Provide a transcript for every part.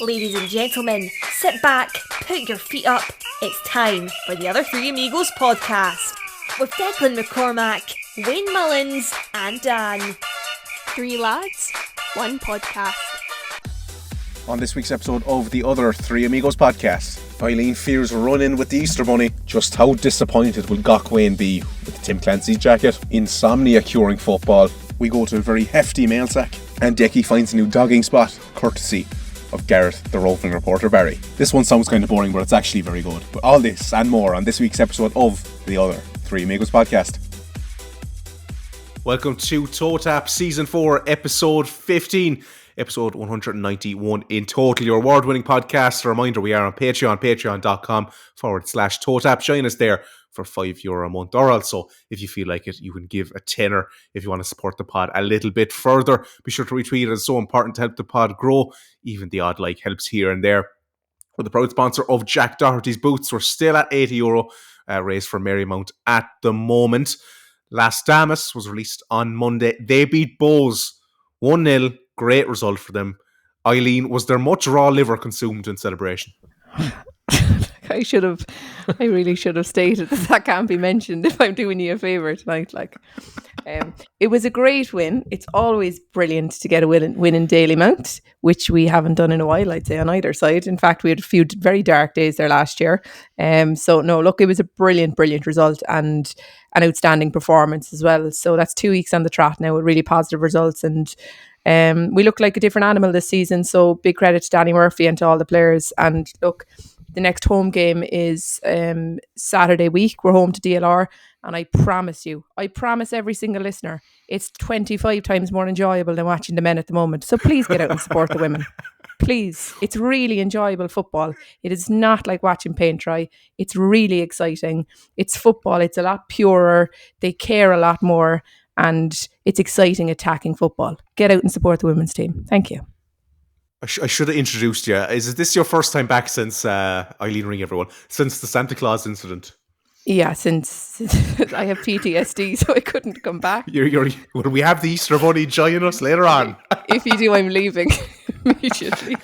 Ladies and gentlemen, sit back, put your feet up. It's time for the Other Three Amigos podcast with Declan McCormack, Wayne Mullins, and Dan. Three lads, one podcast. On this week's episode of the Other Three Amigos podcast, Eileen fears run-in with the Easter Bunny. Just how disappointed will Gach Wayne be with Tim Clancy's jacket? Insomnia curing football. We go to a very hefty mail sack. And Decky finds a new dogging spot, courtesy of Gareth, the roving reporter Barry. This one sounds kind of boring, but it's actually very good. But all this and more on this week's episode of the Other Three Amigos podcast. Welcome to TOTAP Season 4, Episode 15. Episode 191 in total. Your award-winning podcast. A reminder, we are on Patreon, patreon.com/TOTAP. Join us there for €5 a month. Or also, if you feel like it, you can give a tenner if you want to support the pod a little bit further. Be sure to retweet it. It's so important to help the pod grow. Even the odd like helps here and there. We're the proud sponsor of Jack Doherty's Boots. We're still at €80 raised for Marymount at the moment. Las Damas was released on Monday. They beat Bows 1-0. Great result for them. Eileen, was there much raw liver consumed in celebration? I really should have stated that can't be mentioned if I'm doing you a favour tonight. It was a great win. It's always brilliant to get a win in Dalymount, which we haven't done in a while, I'd say, on either side. In fact, we had a few very dark days there last year. It was a brilliant result and an outstanding performance as well. So that's 2 weeks on the trot now with really positive results, and we look like a different animal this season. So big credit to Danny Murphy and to all the players. And look, the next home game is Saturday week. We're home to DLR. And I promise every single listener, it's 25 times more enjoyable than watching the men at the moment. So please get out and support the women. Please. It's really enjoyable football. It is not like watching paint dry. It's really exciting. It's football. It's a lot purer. They care a lot more. And it's exciting attacking football. Get out and support the women's team. Thank you. I should have introduced you. Is this your first time back since Eileen ring everyone? Since the Santa Claus incident? Yeah, since I have PTSD, so I couldn't come back. Will we have the Easter Bunny join us later on? If you do, I'm leaving immediately.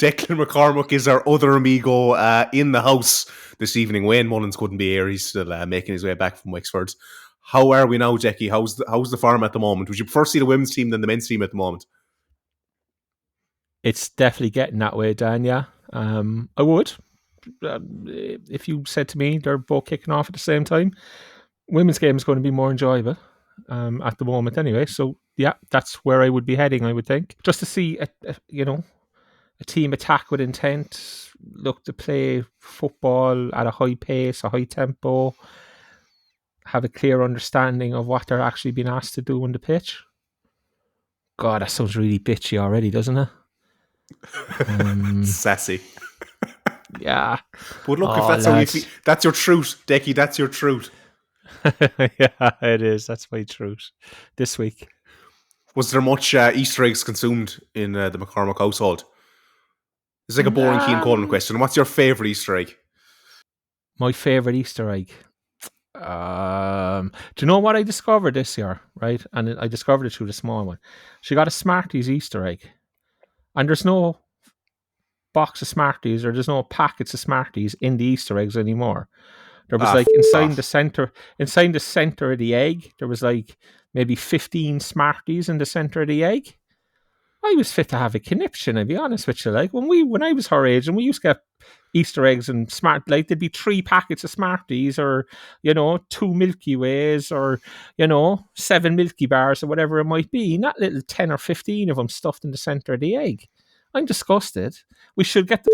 Declan McCormack is our other amigo in the house this evening. Wayne Mullins couldn't be here. He's still making his way back from Wexford. How are we now, Decky? How's the farm at the moment? Would you prefer to see the women's team than the men's team at the moment? It's definitely getting that way, Dan, yeah. I would. If you said to me they're both kicking off at the same time, women's game is going to be more enjoyable at the moment anyway. So, yeah, that's where I would be heading, I would think. Just to see, a team attack with intent, look to play football at a high pace, a high tempo, have a clear understanding of what they're actually being asked to do on the pitch. God, that sounds really bitchy already, doesn't it? Sassy. Yeah. But look, if that's how you feel, that's your truth, Decky, that's your truth. Yeah, it is. That's my truth this week. Was there much Easter eggs consumed in the McCormack household? It's like a boring Keane Coleman question. What's your favourite Easter egg? My favourite Easter egg? Do you know what I discovered this year, right? And I discovered it through the small one. She got a Smarties Easter egg. And there's no box of Smarties or there's no packets of Smarties in the Easter eggs anymore. There was inside the center of the egg, there was like maybe 15 Smarties in the center of the egg. I was fit to have a conniption, I'll be honest with you. Like when I was her age and we used to get Easter eggs and there'd be 3 packets of Smarties or, 2 Milky Ways or, 7 Milky Bars or whatever it might be. Not little 10 or 15 of them stuffed in the center of the egg. I'm disgusted. We should get the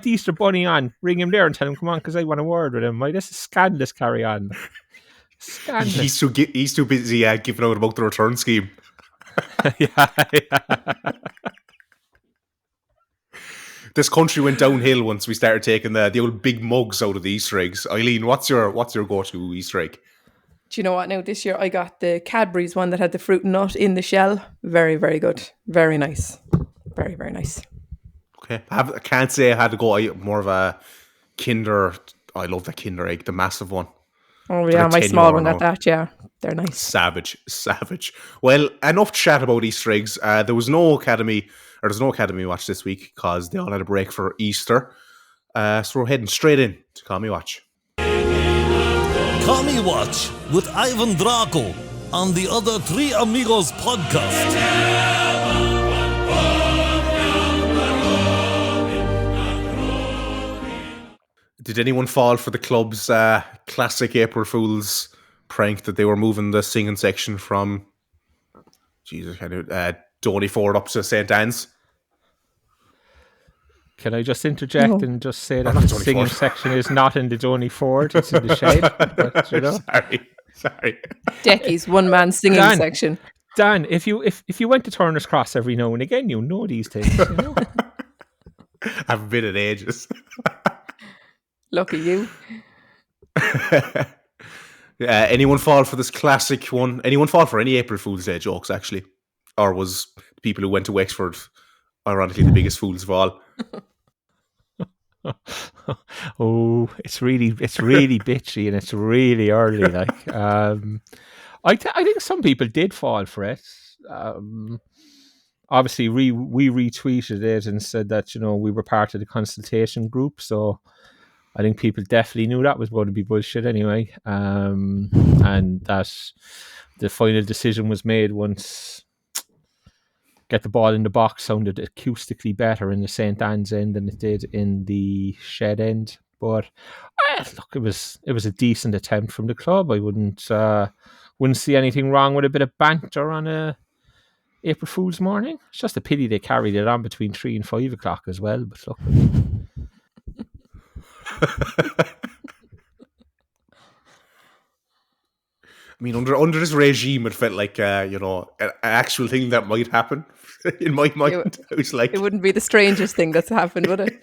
Easter Bunny on. Ring him there and tell him, come on, because I want a word with him. This is scandalous, carry on. Scandalous. He's too busy giving out about the return scheme. yeah. This country went downhill once we started taking the old big mugs out of the Easter eggs. Eileen, what's your go-to Easter egg? Do you know what? Now this year I got the Cadbury's one that had the fruit and nut in the shell. Very, very good. Very nice. Very, very nice. Okay. I can't say I had to go more of a Kinder. I love the Kinder egg, the massive one. Oh For yeah, the my small €10 one got note. that. Yeah, they're nice. Savage. Well, enough chat about Easter eggs. There's no academy watch this week because they all had a break for Easter. So we're heading straight in to Call Me Watch. Call Me Watch with Ivan Draco on the other Three Amigos podcast. Did anyone fall for the club's classic April Fool's prank that they were moving the singing section from Donny Ford up to St. Anne's? Can I just interject and just say that not the Donny singing Ford. section is not in the Donny Ford, it's in the shed. But, you know. Sorry. Decky's one-man singing Dan. section. Dan, if you went to Turner's Cross every now and again, you know these things. You know? I haven't been in ages. Lucky you. Anyone fall for this classic one? Anyone fall for any April Fool's Day jokes, actually? Or was the people who went to Wexford ironically the biggest fools of all? Oh, it's really bitchy and it's really early. Like, I think some people did fall for it. Obviously, we retweeted it and said that, you know, we were part of the consultation group, so I think people definitely knew that was going to be bullshit anyway, and that the final decision was made once Get the Ball in the Box sounded acoustically better in the St. Anne's end than it did in the Shed end. But look, it was a decent attempt from the club. I wouldn't see anything wrong with a bit of banter on a April Fool's morning. It's just a pity they carried it on between 3 and 5 o'clock as well. But look. I mean, under this regime, it felt like an actual thing that might happen. In my mind, I was like, It wouldn't be the strangest thing that's happened, would it?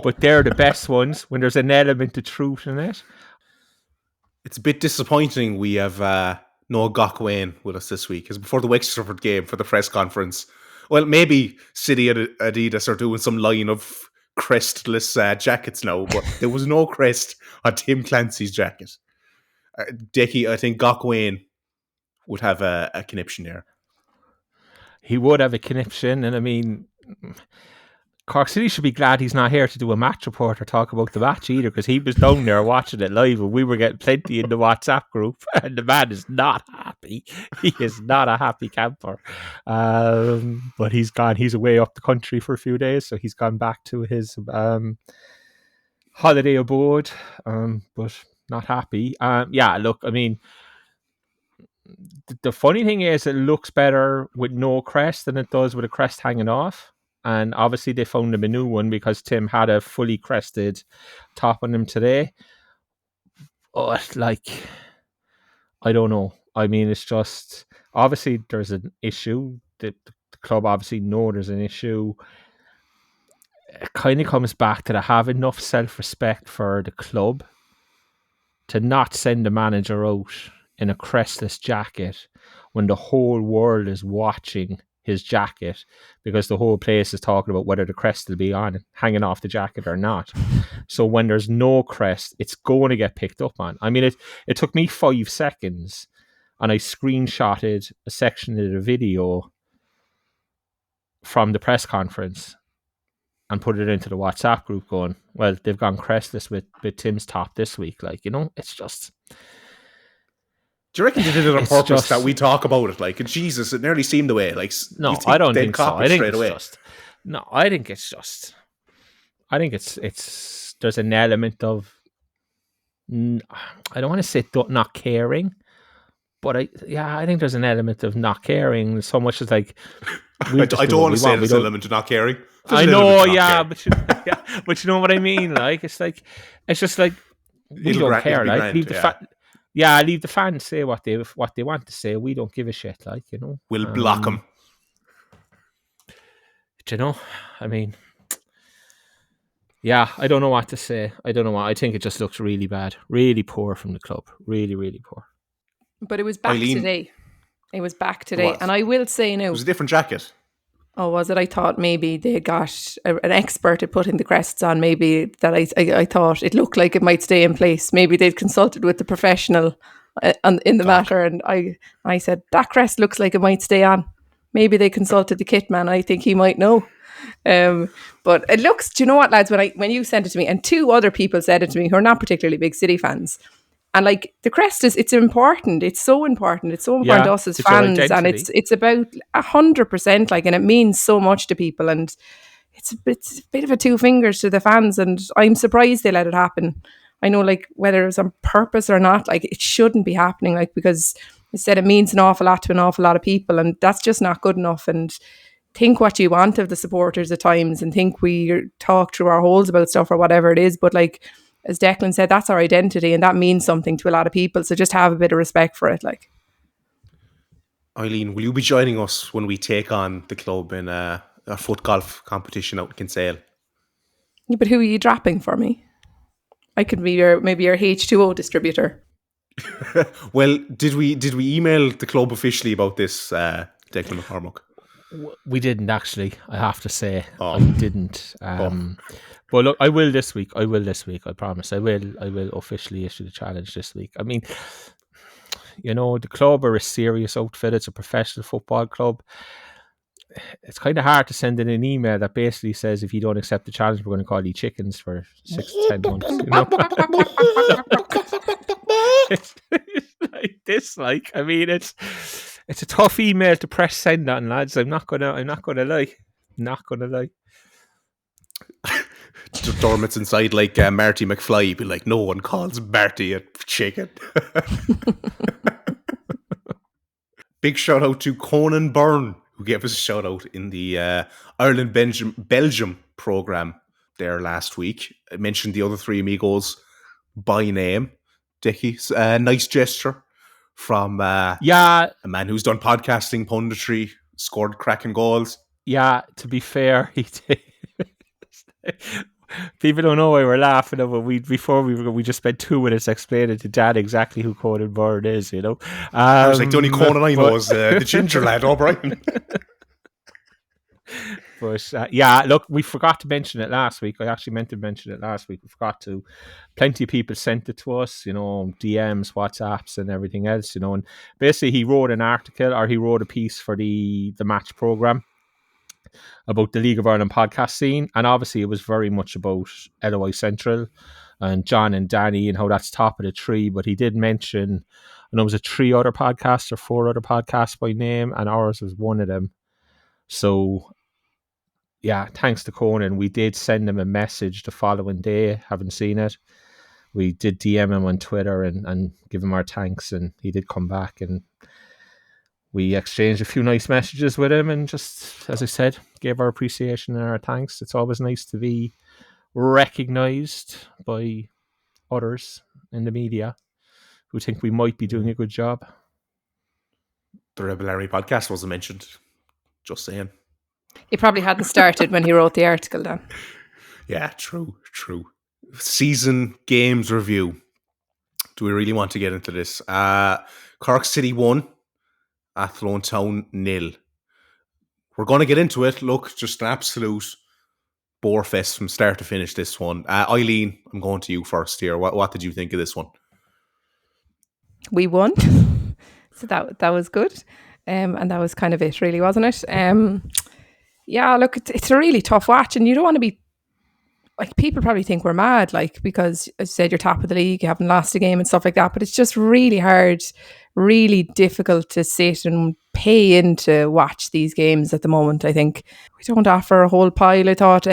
But they're the best ones when there's an element of truth in it. it's a bit disappointing we have no Gach Wayne with us this week, because before the Wexford game for the press conference, well, maybe City and Adidas are doing some line of crestless jackets now, but there was no crest on Tim Clancy's jacket. Decky, I think Gach Wayne would have a conniption there. He would have a conniption, and I mean, Cork City should be glad he's not here to do a match report or talk about the match either, because he was down there watching it live and we were getting plenty in the WhatsApp group, and the man is not happy. He is not a happy camper. But he's gone. He's away up the country for a few days, so he's gone back to his holiday abode, but not happy. Yeah, look, I mean, the funny thing is it looks better with no crest than it does with a crest hanging off. And obviously they found him a new one because Tim had a fully crested top on him today. But, like, I don't know. I mean, it's just, obviously there's an issue. The club obviously know there's an issue. It kind of comes back to have enough self-respect for the club to not send the manager out in a crestless jacket when the whole world is watching his jacket, because the whole place is talking about whether the crest will be on, hanging off the jacket or not. So when there's no crest, it's going to get picked up on. I mean, it took me 5 seconds and I screenshotted a section of the video from the press conference and put it into the WhatsApp group going, well, they've gone crestless with Tim's top this week. Like, you know, it's just... Do you reckon they did it on purpose that we talk about it? Like, Jesus, it nearly seemed the way. Like, no, I don't think so. I think it's there's an element of, I don't want to say not caring, but I think there's an element of not caring so much as like, I don't want to say there's an element of not caring. I know, yeah, but you know what I mean. Like, it's just like we don't care. Like, leave the fans say what they want to say. We don't give a shit. Like, you know, we'll block them. You know, I mean, yeah, I don't know what to say. I think it just looks really bad, really poor from the club, really, really poor. But it was back Eileen, today. It was back today, and I will say now, it was a different jacket. Oh, was it? I thought maybe they got an expert at putting the crests on. Maybe that I thought it looked like it might stay in place. Maybe they'd consulted with the professional in the matter, and I said that crest looks like it might stay on. Maybe they consulted the kit man. I think he might know. But it looks. Do you know what, lads? When you sent it to me, and two other people said it to me who are not particularly big City fans. And like the crest it's important. It's so important. It's so important to us as fans, and it's about 100%. Like, and it means so much to people. And it's a bit of a two fingers to the fans. And I'm surprised they let it happen. I know, like, whether it was on purpose or not, like it shouldn't be happening. Like, because I said it means an awful lot to an awful lot of people, and that's just not good enough. And think what you want of the supporters at times, and think we talk through our holes about stuff or whatever it is, but like, as Declan said, that's our identity, and that means something to a lot of people. So just have a bit of respect for it. Like, Eileen, will you be joining us when we take on the club in our foot golf competition out in Kinsale? Yeah, but who are you dropping for me? I could be maybe your H2O distributor. Well, did we email the club officially about this, Declan McCormack? We didn't actually. I have to say, I didn't. But look, I will this week. I promise. I will officially issue the challenge this week. I mean, you know, the club are a serious outfit. It's a professional football club. It's kind of hard to send in an email that basically says, if you don't accept the challenge, we're going to call you chickens for 6 to 10 months. You know? It's like this. Like, I mean, it's a tough email to press send on, lads. I'm not gonna lie. Dormit's inside like Marty McFly. Be like, no one calls Marty a chicken. Big shout out to Conan Byrne, who gave us a shout out in the Ireland-Belgium programme there last week. I mentioned the other three amigos by name. Dickie, nice gesture from a man who's done podcasting, punditry, scored cracking goals. Yeah, to be fair, he did. People don't know why we're laughing, but we just spent 2 minutes explaining to Dad exactly who Conan Byrne is, you know. I was like, the only Conan I know is the ginger lad, O'Brien. But look, we forgot to mention it last week. I actually meant to mention it last week. We forgot to. Plenty of people sent it to us, you know, DMs, WhatsApps, and everything else, you know. And basically, he wrote an article, or he wrote a piece for the match programme about the League of Ireland podcast scene, and obviously it was very much about LOI Central and John and Danny and how that's top of the tree. But he did mention, I know it was 3 other podcasts or 4 other podcasts by name, and ours was one of them. So yeah, thanks to Conan. We did send him a message the following day, haven't seen it. We did DM him on Twitter and give him our thanks, and he did come back, and we exchanged a few nice messages with him, and just, as I said, gave our appreciation and our thanks. It's always nice to be recognised by others in the media who think we might be doing a good job. The Rebel Larry podcast wasn't mentioned. Just saying. He probably hadn't started when he wrote the article then. Yeah, true. Season games review. Do we really want to get into this? Cork City 1, Athlone Town 0. We're going to get into it. Look, just an absolute bore fest from start to finish, this one. Eileen, I'm going to you first here. What did you think of this one? We won. So that was good. And that was kind of it, really, wasn't it? Yeah, look, it's a really tough watch, and you don't want to be, like, people probably think we're mad, like, because, as I said, you're top of the league, you haven't lost a game and stuff like that, but it's just really hard, really difficult to sit and pay in to watch these games at the moment. I think we don't offer a whole pile. I thought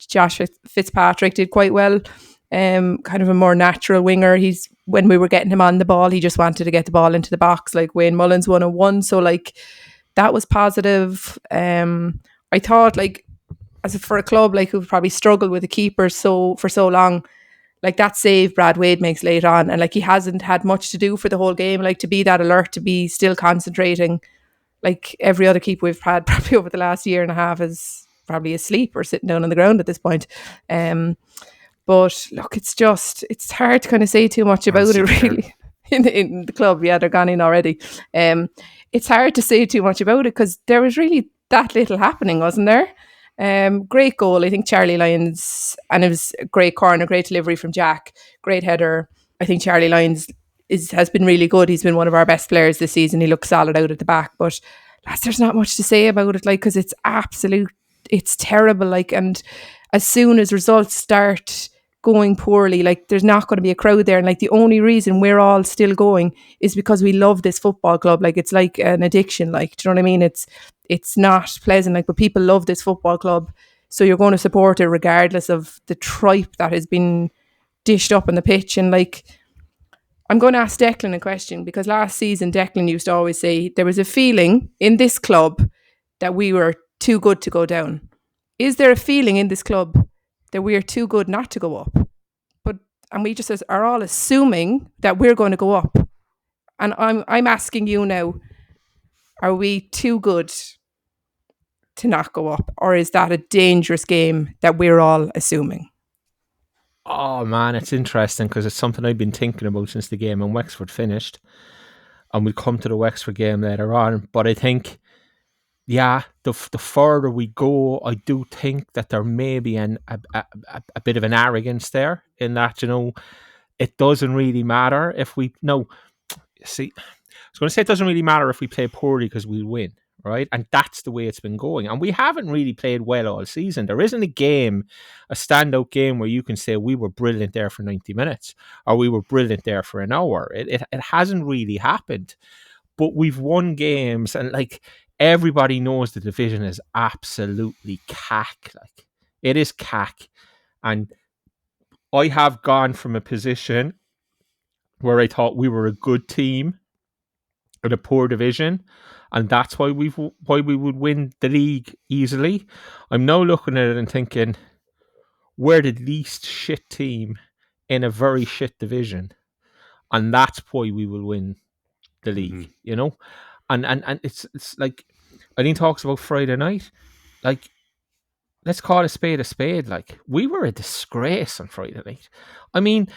Josh Fitzpatrick did quite well, kind of a more natural winger. When we were getting him on the ball, he just wanted to get the ball into the box, like Wayne Mullins 101, so like that was positive. I thought, like, for a club like who've probably struggled with a keeper for so long, like that save Brad Wade makes late on, and like he hasn't had much to do for the whole game, like to be that alert, to be still concentrating, like every other keeper we've had probably over the last year and a half is probably asleep or sitting down on the ground at this point. But look, it's hard to kind of say too much about it, really. In the club, yeah, they're gone in already. It's hard to say too much about it because there was really that little happening, wasn't there? Great goal. I think Charlie Lyons, and it was a great corner, great delivery from Jack, great header. I think Charlie Lyons has been really good. He's been one of our best players this season. He looks solid out at the back, but lads, there's not much to say about it, like, because it's terrible, like, and as soon as results start going poorly, like, there's not going to be a crowd there, and like the only reason we're all still going is because we love this football club. Like, it's like an addiction, like, do you know what I mean? It's not pleasant, like, but people love this football club, so you're going to support it regardless of the tripe that has been dished up on the pitch. And like, I'm going to ask Declan a question, because last season Declan used to always say there was a feeling in this club that we were too good to go down. Is there a feeling in this club that we are too good not to go up? And we just are all assuming that we're going to go up. And I'm asking you now, are we too good to not go up? Or is that a dangerous game that we're all assuming? Oh man, it's interesting because it's something I've been thinking about since the game in Wexford finished. And we'll come to the Wexford game later on. But I think, yeah, the further we go, I do think that there may be a bit of an arrogance there, in that, you know, it doesn't really matter if we... No, see, I was going to say it doesn't really matter if we play poorly because we'll win, right? And that's the way it's been going. And we haven't really played well all season. There isn't a standout game where you can say we were brilliant there for 90 minutes or we were brilliant there for an hour. It hasn't really happened. But we've won games, and like, everybody knows the division is absolutely cack. Like, it is cack. And I have gone from a position where I thought we were a good team in a poor division, and that's why we would win the league easily. I'm now looking at it and thinking, we're the least shit team in a very shit division, and that's why we will win the league, you know? And it's like, Eileen talks about Friday night, like, let's call a spade. Like, we were a disgrace on Friday night. I mean,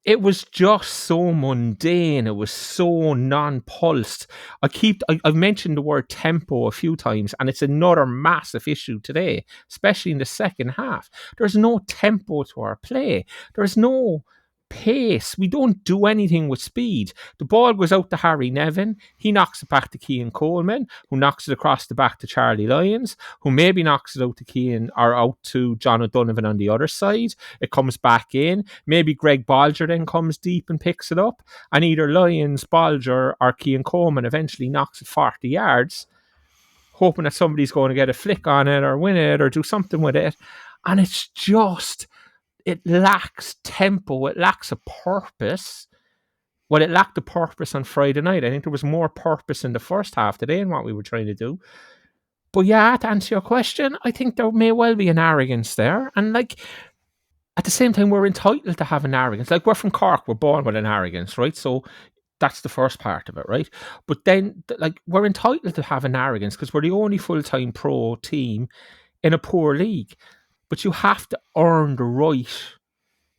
it was just so mundane. It was so non-pulsed. I've mentioned the word tempo a few times, and it's another massive issue today, especially in the second half. There's no tempo to our play. There's no pace. We don't do anything with speed. The ball goes out to Harry Nevin. He knocks it back to Cian Coleman, who knocks it across the back to Charlie Lyons, who maybe knocks it out to Cian or out to John O'Donovan on the other side. It comes back in. Maybe Greg Bolger then comes deep and picks it up, and either Lyons, Bolger or Cian Coleman eventually knocks it 40 yards, hoping that somebody's going to get a flick on it or win it or do something with it. And it's just... it lacks tempo. It lacks a purpose. Well, it lacked a purpose on Friday night. I think there was more purpose in the first half today in what we were trying to do. But yeah, to answer your question, I think there may well be an arrogance there. And like, at the same time, we're entitled to have an arrogance. Like, we're from Cork. We're born with an arrogance, right? So that's the first part of it, right? But then, like, we're entitled to have an arrogance because we're the only full-time pro team in a poor league. But you have to earn the right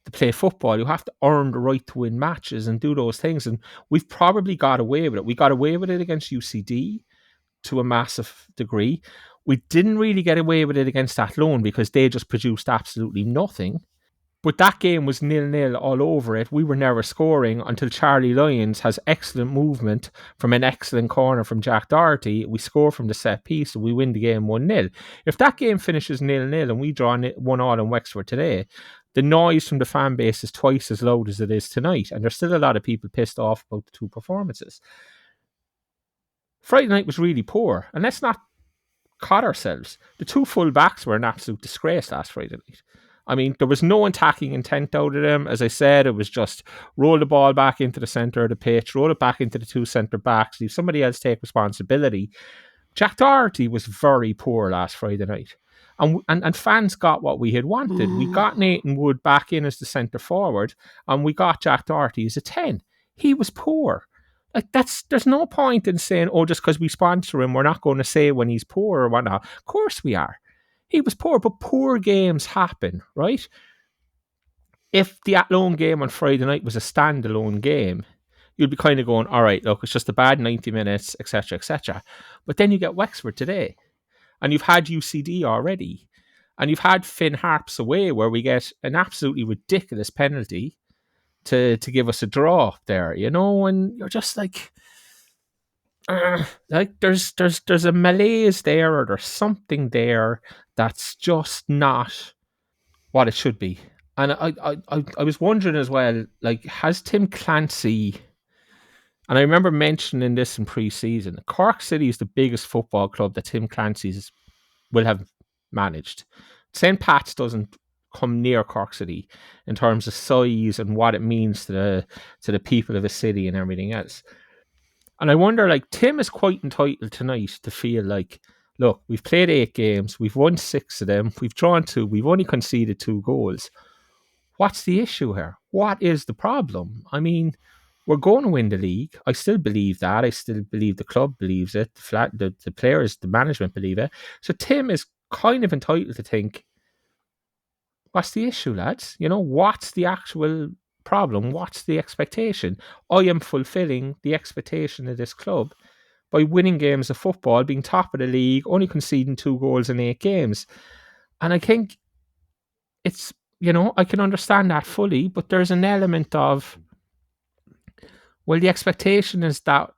to play football. You have to earn the right to win matches and do those things. And we've probably got away with it. We got away with it against UCD to a massive degree. We didn't really get away with it against Athlone because they just produced absolutely nothing. But that game was 0-0 all over it. We were never scoring until Charlie Lyons has excellent movement from an excellent corner from Jack Doherty. We score from the set piece and we win the game 1-0. If that game finishes 0-0 and we draw 1-1 in Wexford today, the noise from the fan base is twice as loud as it is tonight. And there's still a lot of people pissed off about the two performances. Friday night was really poor. And let's not kid ourselves. The two full backs were an absolute disgrace last Friday night. I mean, there was no attacking intent out of them. As I said, it was just roll the ball back into the centre of the pitch, roll it back into the two centre backs, leave somebody else take responsibility. Jack Doherty was very poor last Friday night. And fans got what we had wanted. We got Nathan Wood back in as the centre forward, and we got Jack Doherty as a 10. He was poor. Like, there's no point in saying, oh, just because we sponsor him, we're not going to say when he's poor or whatnot. Of course we are. He was poor, but poor games happen, right? If the Athlone game on Friday night was a standalone game, you'd be kind of going, all right, look, it's just a bad 90 minutes, etc., etc. But then you get Wexford today. and you've had UCD already, and you've had Finn Harps away where we get an absolutely ridiculous penalty to give us a draw up there, and you're just like there's a malaise there, or there's something there that's just not what it should be. And I was wondering as well, like, has Tim Clancy, and I remember mentioning this in pre-season, Cork City is the biggest football club that Tim Clancy's will have managed. St. Pat's doesn't come near Cork City in terms of size and what it means to the people of a city and everything else. And I wonder, like, Tim is quite entitled tonight to feel like, look, we've played 8 games, we've won 6 of them, we've drawn 2, we've only conceded 2 goals. What's the issue here? What is the problem? I mean, we're going to win the league. I still believe that. I still believe the club believes it. The players, the management believe it. So Tim is kind of entitled to think, what's the issue, lads? What's the actual problem? What's the expectation? I am fulfilling the expectation of this club by winning games of football, being top of the league, only conceding 2 goals in 8 games. And I think it's, I can understand that fully, but there's an element of, well, the expectation is that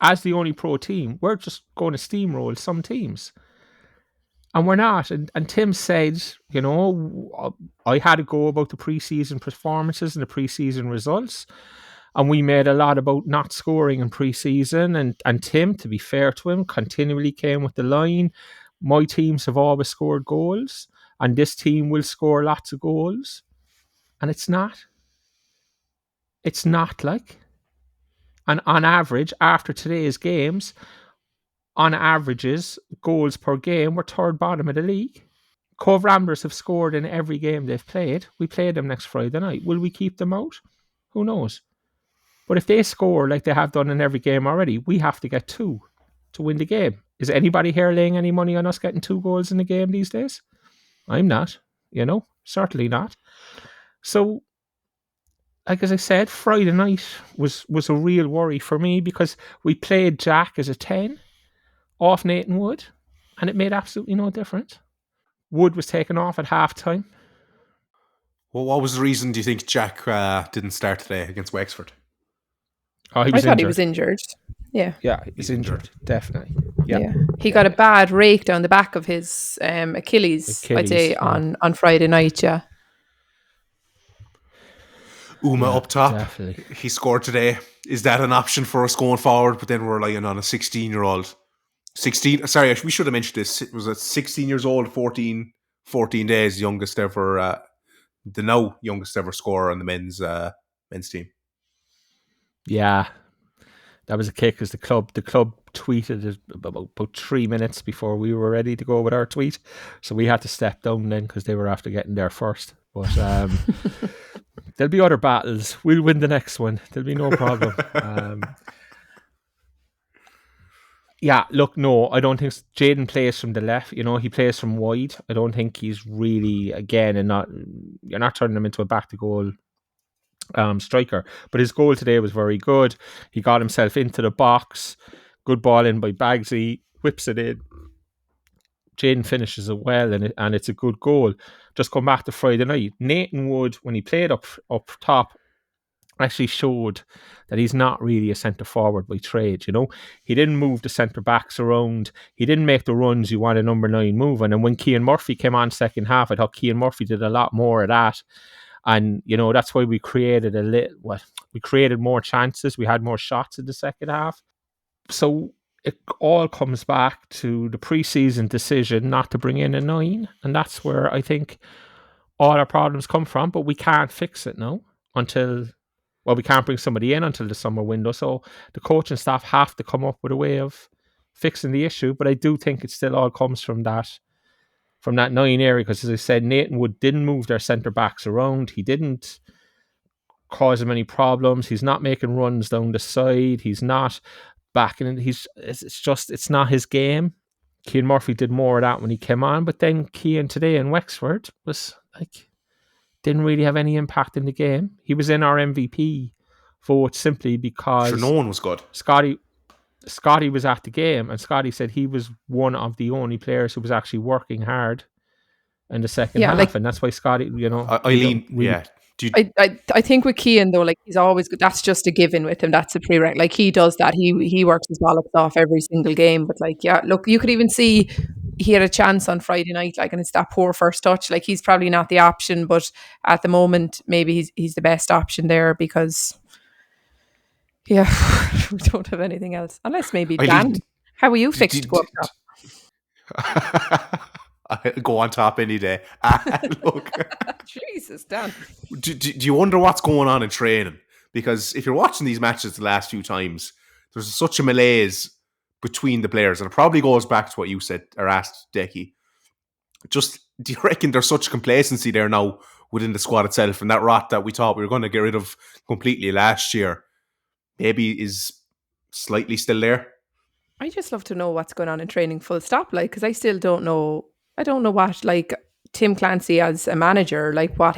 as the only pro team, we're just going to steamroll some teams. And we're not. And Tim said, I had to go about the pre-season performances and the pre-season results. And we made a lot about not scoring in pre-season. And Tim, to be fair to him, continually came with the line, my teams have always scored goals, and this team will score lots of goals. And it's not. It's not like. And on average, after today's games, on averages, goals per game, we're third bottom of the league. Cobh Ramblers have scored in every game they've played. We play them next Friday night. Will we keep them out? Who knows? But if they score like they have done in every game already, we have to get 2 to win the game. Is anybody here laying any money on us getting 2 goals in the game these days? I'm not, certainly not. So, like as I said, Friday night was a real worry for me because we played Jack as a 10 off Nathan Wood, and it made absolutely no difference. Wood was taken off at half-time. Well, what was the reason, do you think, Jack didn't start today against Wexford? Oh, I thought he was injured. Yeah. Yeah, he's injured, definitely. Yeah. He got a bad rake down the back of his Achilles, I'd say, on Friday night, yeah. Uma up top. Definitely. He scored today. Is that an option for us going forward? But then we're relying on a 16-year-old. We should have mentioned this. It was a 16 years old, 14 days, youngest ever, the now youngest ever scorer on the men's team. Yeah, that was a kick because the club tweeted it about 3 minutes before we were ready to go with our tweet. So we had to step down then because they were after getting there first. But there'll be other battles. We'll win the next one. There'll be no problem. Yeah, look, no, I don't think Jaden plays from the left. He plays from wide. I don't think he's really, again, you're not turning him into a back to goal striker. But his goal today was very good. He got himself into the box. Good ball in by Bagsy, whips it in. Jaden finishes it well, and it's a good goal. Just come back to Friday night. Nathan Wood, when he played up top, actually showed that he's not really a centre forward by trade. He didn't move the centre backs around. He didn't make the runs you want a number 9 moving. And when Cian Murphy came on second half, I thought Cian Murphy did a lot more of that. And that's why we created we created more chances. We had more shots in the second half. So it all comes back to the pre-season decision not to bring in a 9, and that's where I think all our problems come from. But we can't fix it now we can't bring somebody in until the summer window. So the coaching staff have to come up with a way of fixing the issue. But I do think it still all comes from that 9 area, because as I said, Nathan Wood didn't move their centre backs around. He didn't cause them any problems. He's not making runs down the side. He's not backing it. It's not his game. Cian Murphy did more of that when he came on, but then Cian today in Wexford was like, didn't really have any impact in the game. He was in our MVP vote simply because no one was good. Scotty Scotty was at the game, and Scotty said he was one of the only players who was actually working hard in the second half, and that's why Scotty, Eileen, I think with Cian though, like he's always good. That's just a given with him. That's a prereq. Like he does that. He works his bollocks off every single game. But like, yeah, look, you could even see he had a chance on Friday night, like, and it's that poor first touch. Like he's probably not the option, but at the moment, maybe he's the best option there because, yeah, we don't have anything else unless maybe Dan. How are you fixed to go up top? I'll go on top any day. Look, Jesus, Dan. Do you wonder what's going on in training? Because if you're watching these matches the last few times, there's such a malaise between the players, and it probably goes back to what you said or asked Decky. Just, do you reckon there's such complacency there now within the squad itself, and that rot that we thought we were going to get rid of completely last year maybe is slightly still there? I just love to know what's going on in training full stop, like, because I still don't know. I don't know what, like, Tim Clancy as a manager, like how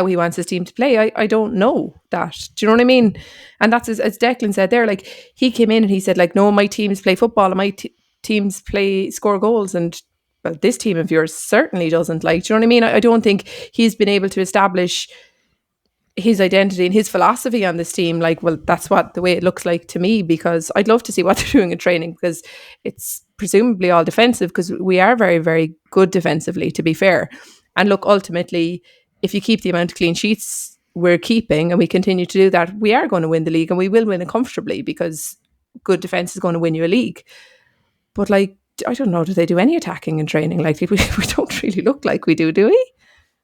he wants his team to play. I don't know that. Do you know what I mean? And that's as Declan said there, like he came in and he said, like, no, my teams play football and my teams score goals, and well, this team of yours certainly doesn't. Like, do you know what I mean? I don't think he's been able to establish his identity and his philosophy on this team. Like, well, that's the way it looks like to me, because I'd love to see what they're doing in training, because it's presumably all defensive, because we are very, very good defensively, to be fair. And look, ultimately, if you keep the amount of clean sheets we're keeping and we continue to do that, we are going to win the league, and we will win it comfortably, because good defense is going to win you a league. But like, I don't know, do they do any attacking in training? Like, we don't really look like we do we?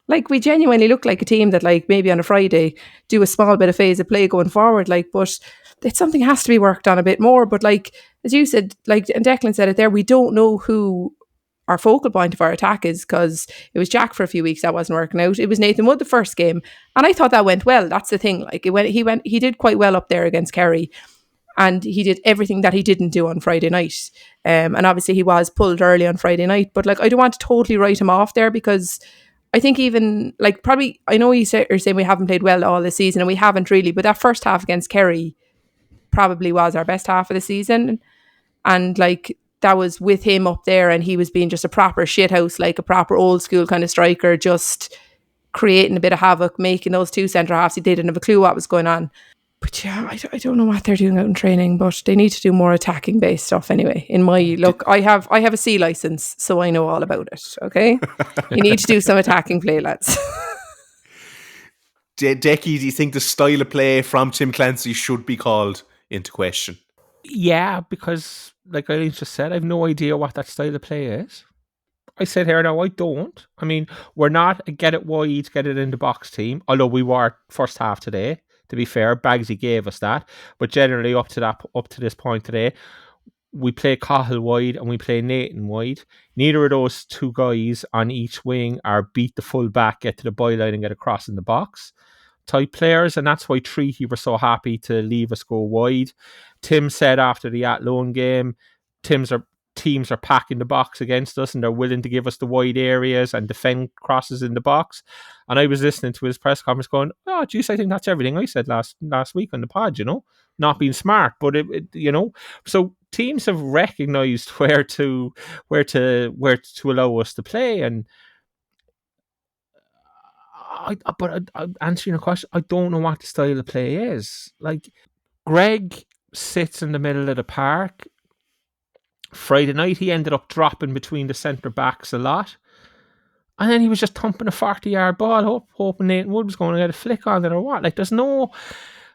Like, we genuinely look like a team that, like, maybe on a Friday do a small bit of phase of play going forward, like, but it's something has to be worked on a bit more. But like, as you said, like, and Declan said it there, we don't know who our focal point of our attack is, because it was Jack for a few weeks that wasn't working out. It was Nathan Wood the first game, and I thought that went well. That's the thing. Like, he did quite well up there against Kerry, and he did everything that he didn't do on Friday night. And obviously he was pulled early on Friday night, but like, I don't want to totally write him off there, because I think even, like, probably, I know you're saying we haven't played well all this season, and we haven't really, but that first half against Kerry probably was our best half of the season. And like, that was with him up there, and he was being just a proper shithouse, like a proper old school kind of striker, just creating a bit of havoc, making those two centre halves. They didn't have a clue what was going on. But yeah, I don't know what they're doing out in training, but they need to do more attacking based stuff anyway. In my look, I have a C license, so I know all about it. Okay, you need to do some attacking play, lads. Decky, do you think the style of play from Tim Clancy should be called into question? Yeah, because like Eileen just said, I have no idea what that style of play is. I said here now, I don't. I mean, we're not a get it wide, get it in the box team, although we were first half today. To be fair, Bagsy gave us that, but generally up to this point today, we play Cahill wide and we play Nathan wide. Neither of those two guys on each wing are beat the full back, get to the byline and get across in the box type players, and that's why Treaty were so happy to leave us go wide. Tim said after the Athlone game, teams are packing the box against us and they're willing to give us the wide areas and defend crosses in the box. And I was listening to his press conference going, oh, geez, I think that's everything I said last week on the pod, not being smart. But, so teams have recognised where to allow us to play. And but answering your question, I don't know what the style of play is. Like, Greg sits in the middle of the park. Friday night, he ended up dropping between the centre backs a lot. And then he was just thumping a 40-yard ball, hoping Nathan Wood was going to get a flick on it or what. Like, there's no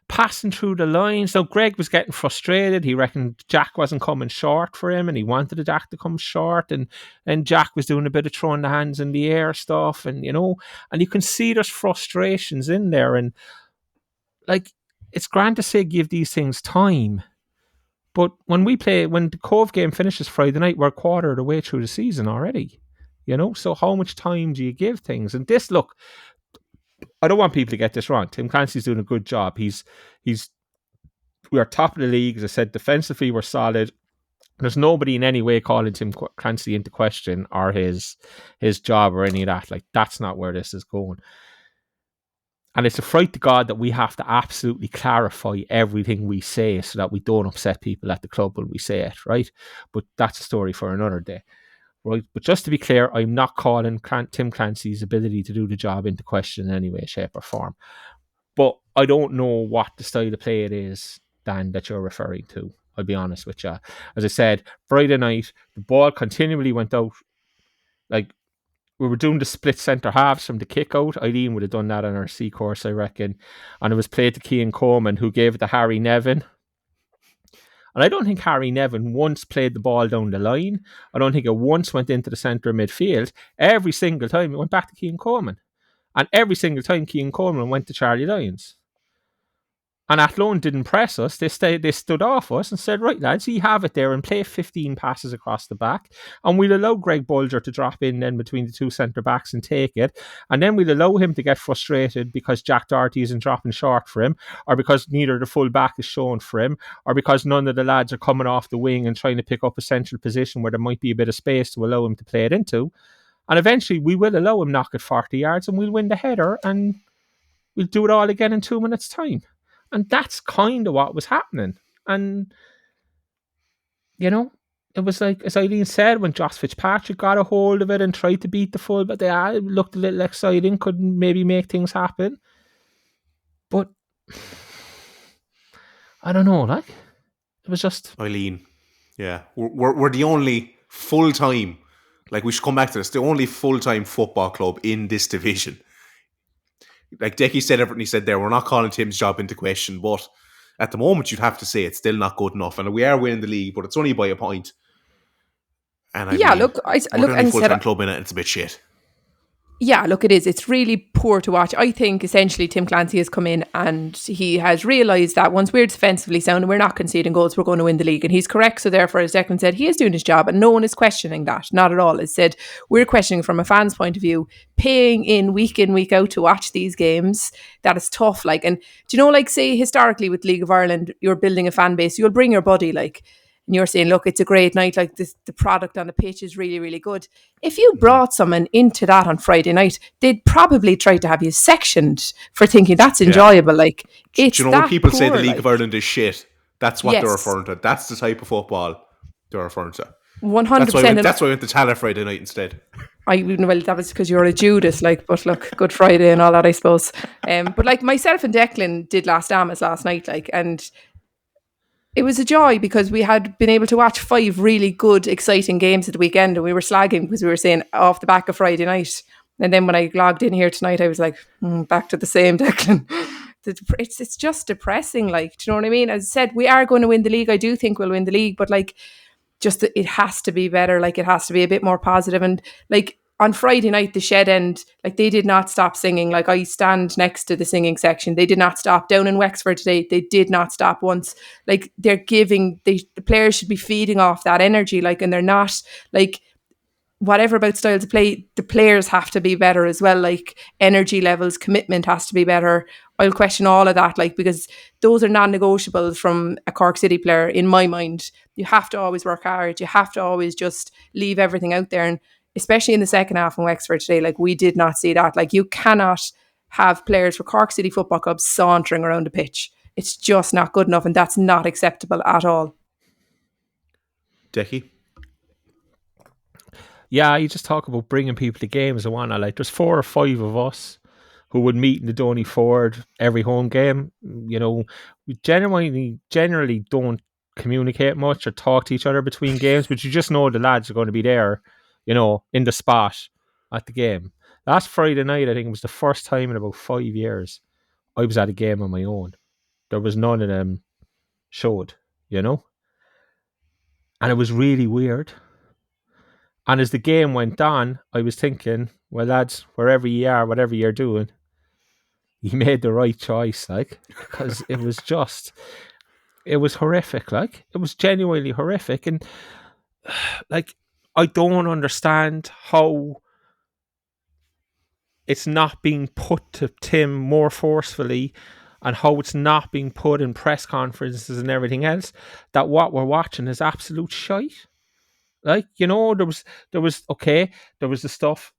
passing through the lines. So Greg was getting frustrated. He reckoned Jack wasn't coming short for him, and he wanted Jack to come short. And Jack was doing a bit of throwing the hands in the air stuff. And, and you can see there's frustrations in there. And, like, it's grand to say give these things time. But when the Cobh game finishes Friday night, we're a quarter of the way through the season already. So how much time do you give things? And this, look, I don't want people to get this wrong. Tim Clancy's doing a good job. We are top of the league. As I said, defensively, we're solid. There's nobody in any way calling Tim Clancy into question or his job or any of that. Like, that's not where this is going. And it's a fright to God that we have to absolutely clarify everything we say so that we don't upset people at the club when we say it, right? But that's a story for another day, right? But just to be clear, I'm not calling Tim Clancy's ability to do the job into question in any way, shape or form. But I don't know what the style of play it is, Dan, that you're referring to. I'll be honest with you. As I said, Friday night, the ball continually went out. Like, we were doing the split centre halves from the kick out. Eileen would have done that on our C course, I reckon. And it was played to Cian Coleman, who gave it to Harry Nevin. And I don't think Harry Nevin once played the ball down the line. I don't think it once went into the centre of midfield. Every single time it went back to Cian Coleman. And every single time Cian Coleman went to Charlie Lyons. And Athlone didn't press us. They stood off us and said, right, lads, you have it there and play 15 passes across the back. And we'll allow Greg Bulger to drop in then between the two centre-backs and take it. And then we'll allow him to get frustrated because Jack Doherty isn't dropping short for him, or because neither the full-back is shown for him, or because none of the lads are coming off the wing and trying to pick up a central position where there might be a bit of space to allow him to play it into. And eventually we will allow him knock it 40 yards and we'll win the header and we'll do it all again in 2 minutes' time. And that's kind of what was happening. And, you know, it was like, as Eileen said, when Josh Fitzpatrick got a hold of it and tried to beat the full, but they looked a little exciting, could maybe make things happen. But, I don't know, like, it was just... Eileen, yeah. We're the only full-time, like, we should come back to this, the only full-time football club in this division. Like Decky said everything he said there, we're not calling Tim's job into question, but at the moment you'd have to say it's still not good enough. And we are winning the league, but it's only by a point. And we're the only full-time club in it, it's a bit shit. Yeah, look, it is. It's really poor to watch. I think essentially Tim Clancy has come in and he has realised that once we're defensively sound and we're not conceding goals, we're going to win the league. And he's correct. So therefore, as Declan said, he is doing his job and no one is questioning that. Not at all. As said, we're questioning from a fan's point of view, paying in, week out to watch these games. That is tough. Like, and do you know, like, say historically with League of Ireland, you're building a fan base, you'll bring your buddy, like, and you're saying, look, it's a great night, like this, the product on the pitch is really, really good. If you brought someone into that on Friday night, they'd probably try to have you sectioned for thinking that's enjoyable. Like, it's do you know when people say the League of Ireland is shit, that's what they're referring to. That's the type of football they're referring to. 100%. That's why I went to Tala Friday night instead. Well, that was because you're a Judas, like, but look, Good Friday and all that, I suppose. But like myself and Declan did Last Damas last night, like, and it was a joy because we had been able to watch 5 really good, exciting games at the weekend, and we were slagging because we were saying off the back of Friday night. And then when I logged in here tonight, I was like, back to the same, Declan. It's just depressing, like, do you know what I mean? As I said, we are going to win the league. I do think we'll win the league, but like, just it has to be better. Like, it has to be a bit more positive. And like, on Friday night, the Shed End, like, they did not stop singing. Like, I stand next to the singing section. They did not stop. Down in Wexford today, they did not stop once. Like, they're giving, the players should be feeding off that energy. Like, and they're not, like, whatever about styles of play, the players have to be better as well. Like, energy levels, commitment has to be better. I'll question all of that, like, because those are non-negotiables from a Cork City player in my mind. You have to always work hard. You have to always just leave everything out there. And especially in the second half in Wexford today, like, we did not see that. Like, you cannot have players for Cork City Football Club sauntering around the pitch. It's just not good enough, and that's not acceptable at all. Decky? Yeah, you just talk about bringing people to games and whatnot. Like, there's 4 or 5 of us who would meet in the Donny Ford every home game. You know, we generally don't communicate much or talk to each other between games, but you just know the lads are going to be there, you know, in the spot at the game. Last Friday night, I think it was the first time in about 5 years I was at a game on my own. There was none of them showed, you know? And it was really weird. And as the game went on, I was thinking, well, lads, wherever you are, whatever you're doing, you made the right choice, like, because it was just, it was horrific, like, it was genuinely horrific. And, like, I don't understand how it's not being put to Tim more forcefully and how it's not being put in press conferences and everything else, that what we're watching is absolute shite. Like, you know, there was the stuff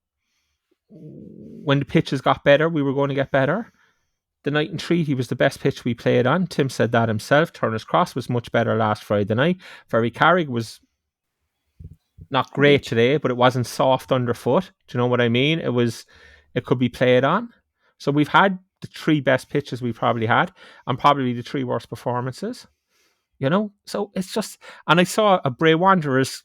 when the pitches got better, we were going to get better. the night in Treaty was the best pitch we played on. Tim said that himself. Turner's Cross was much better last Friday night. Ferry Carrig was not great today, but it wasn't soft underfoot. Do you know what I mean? It could be played on. So we've had the 3 best pitches we probably had, and probably the 3 worst performances. You know, so it's just. And I saw a Bray Wanderers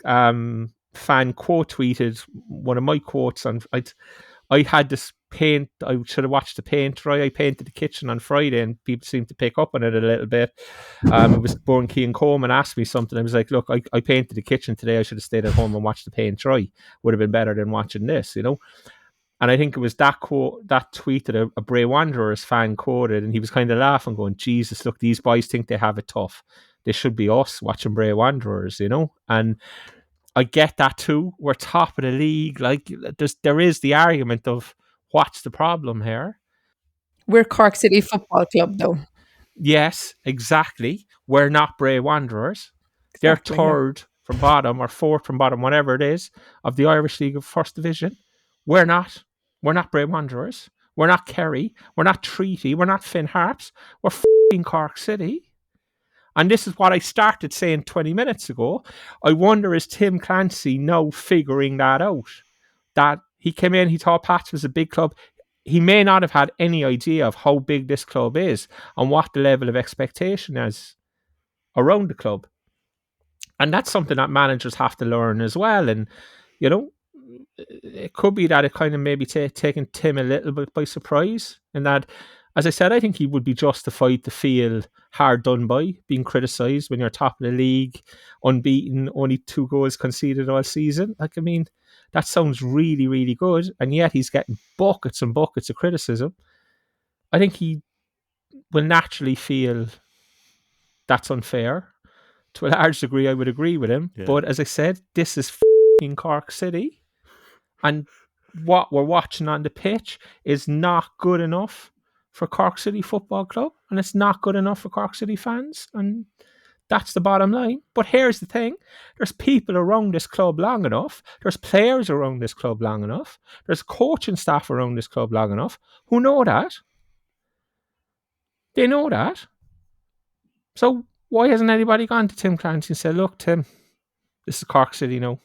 fan quote tweeted one of my quotes, and I had this paint. I should have watched the paint dry. I painted the kitchen on Friday, and people seemed to pick up on it a little bit. It was Born Key and Coleman asked me something. I was like, look, I painted the kitchen today. I should have stayed at home and watched the paint dry. Would have been better than watching this, you know. And I think it was that quote, that tweet that a Bray Wanderers fan quoted, and he was kind of laughing, going, Jesus, look, these boys think they have it tough. They should be us watching Bray Wanderers, you know? And I get that too. We're top of the league. Like, there is the argument of what's the problem here? We're Cork City Football Club, though. Yes, exactly. We're not Bray Wanderers. They're Exactly, third from bottom or fourth from bottom, whatever it is, of the Irish League of First Division. We're not. We're not Bray Wanderers. We're not Kerry. We're not Treaty. We're not Finn Harps. We're f***ing Cork City. And this is what I started saying 20 minutes ago. I wonder, is Tim Clancy now figuring that out? That he came in, he thought Pats was a big club. He may not have had any idea of how big this club is and what the level of expectation is around the club. And that's something that managers have to learn as well. And, you know, it could be that it kind of maybe taken Tim a little bit by surprise. And that, as I said, I think he would be justified to feel hard done by, being criticised when you're top of the league, unbeaten, only 2 goals conceded all season. Like, I mean, that sounds really, really good. And yet he's getting buckets and buckets of criticism. I think he will naturally feel that's unfair. To a large degree, I would agree with him. Yeah. But as I said, this is f***ing Cork City. And what we're watching on the pitch is not good enough for Cork City Football Club. And it's not good enough for Cork City fans. And that's the bottom line. But here's the thing. There's people around this club long enough. There's players around this club long enough. There's coaching staff around this club long enough who know that. They know that. So why hasn't anybody gone to Tim Clancy and said, look, Tim, this is Cork City now.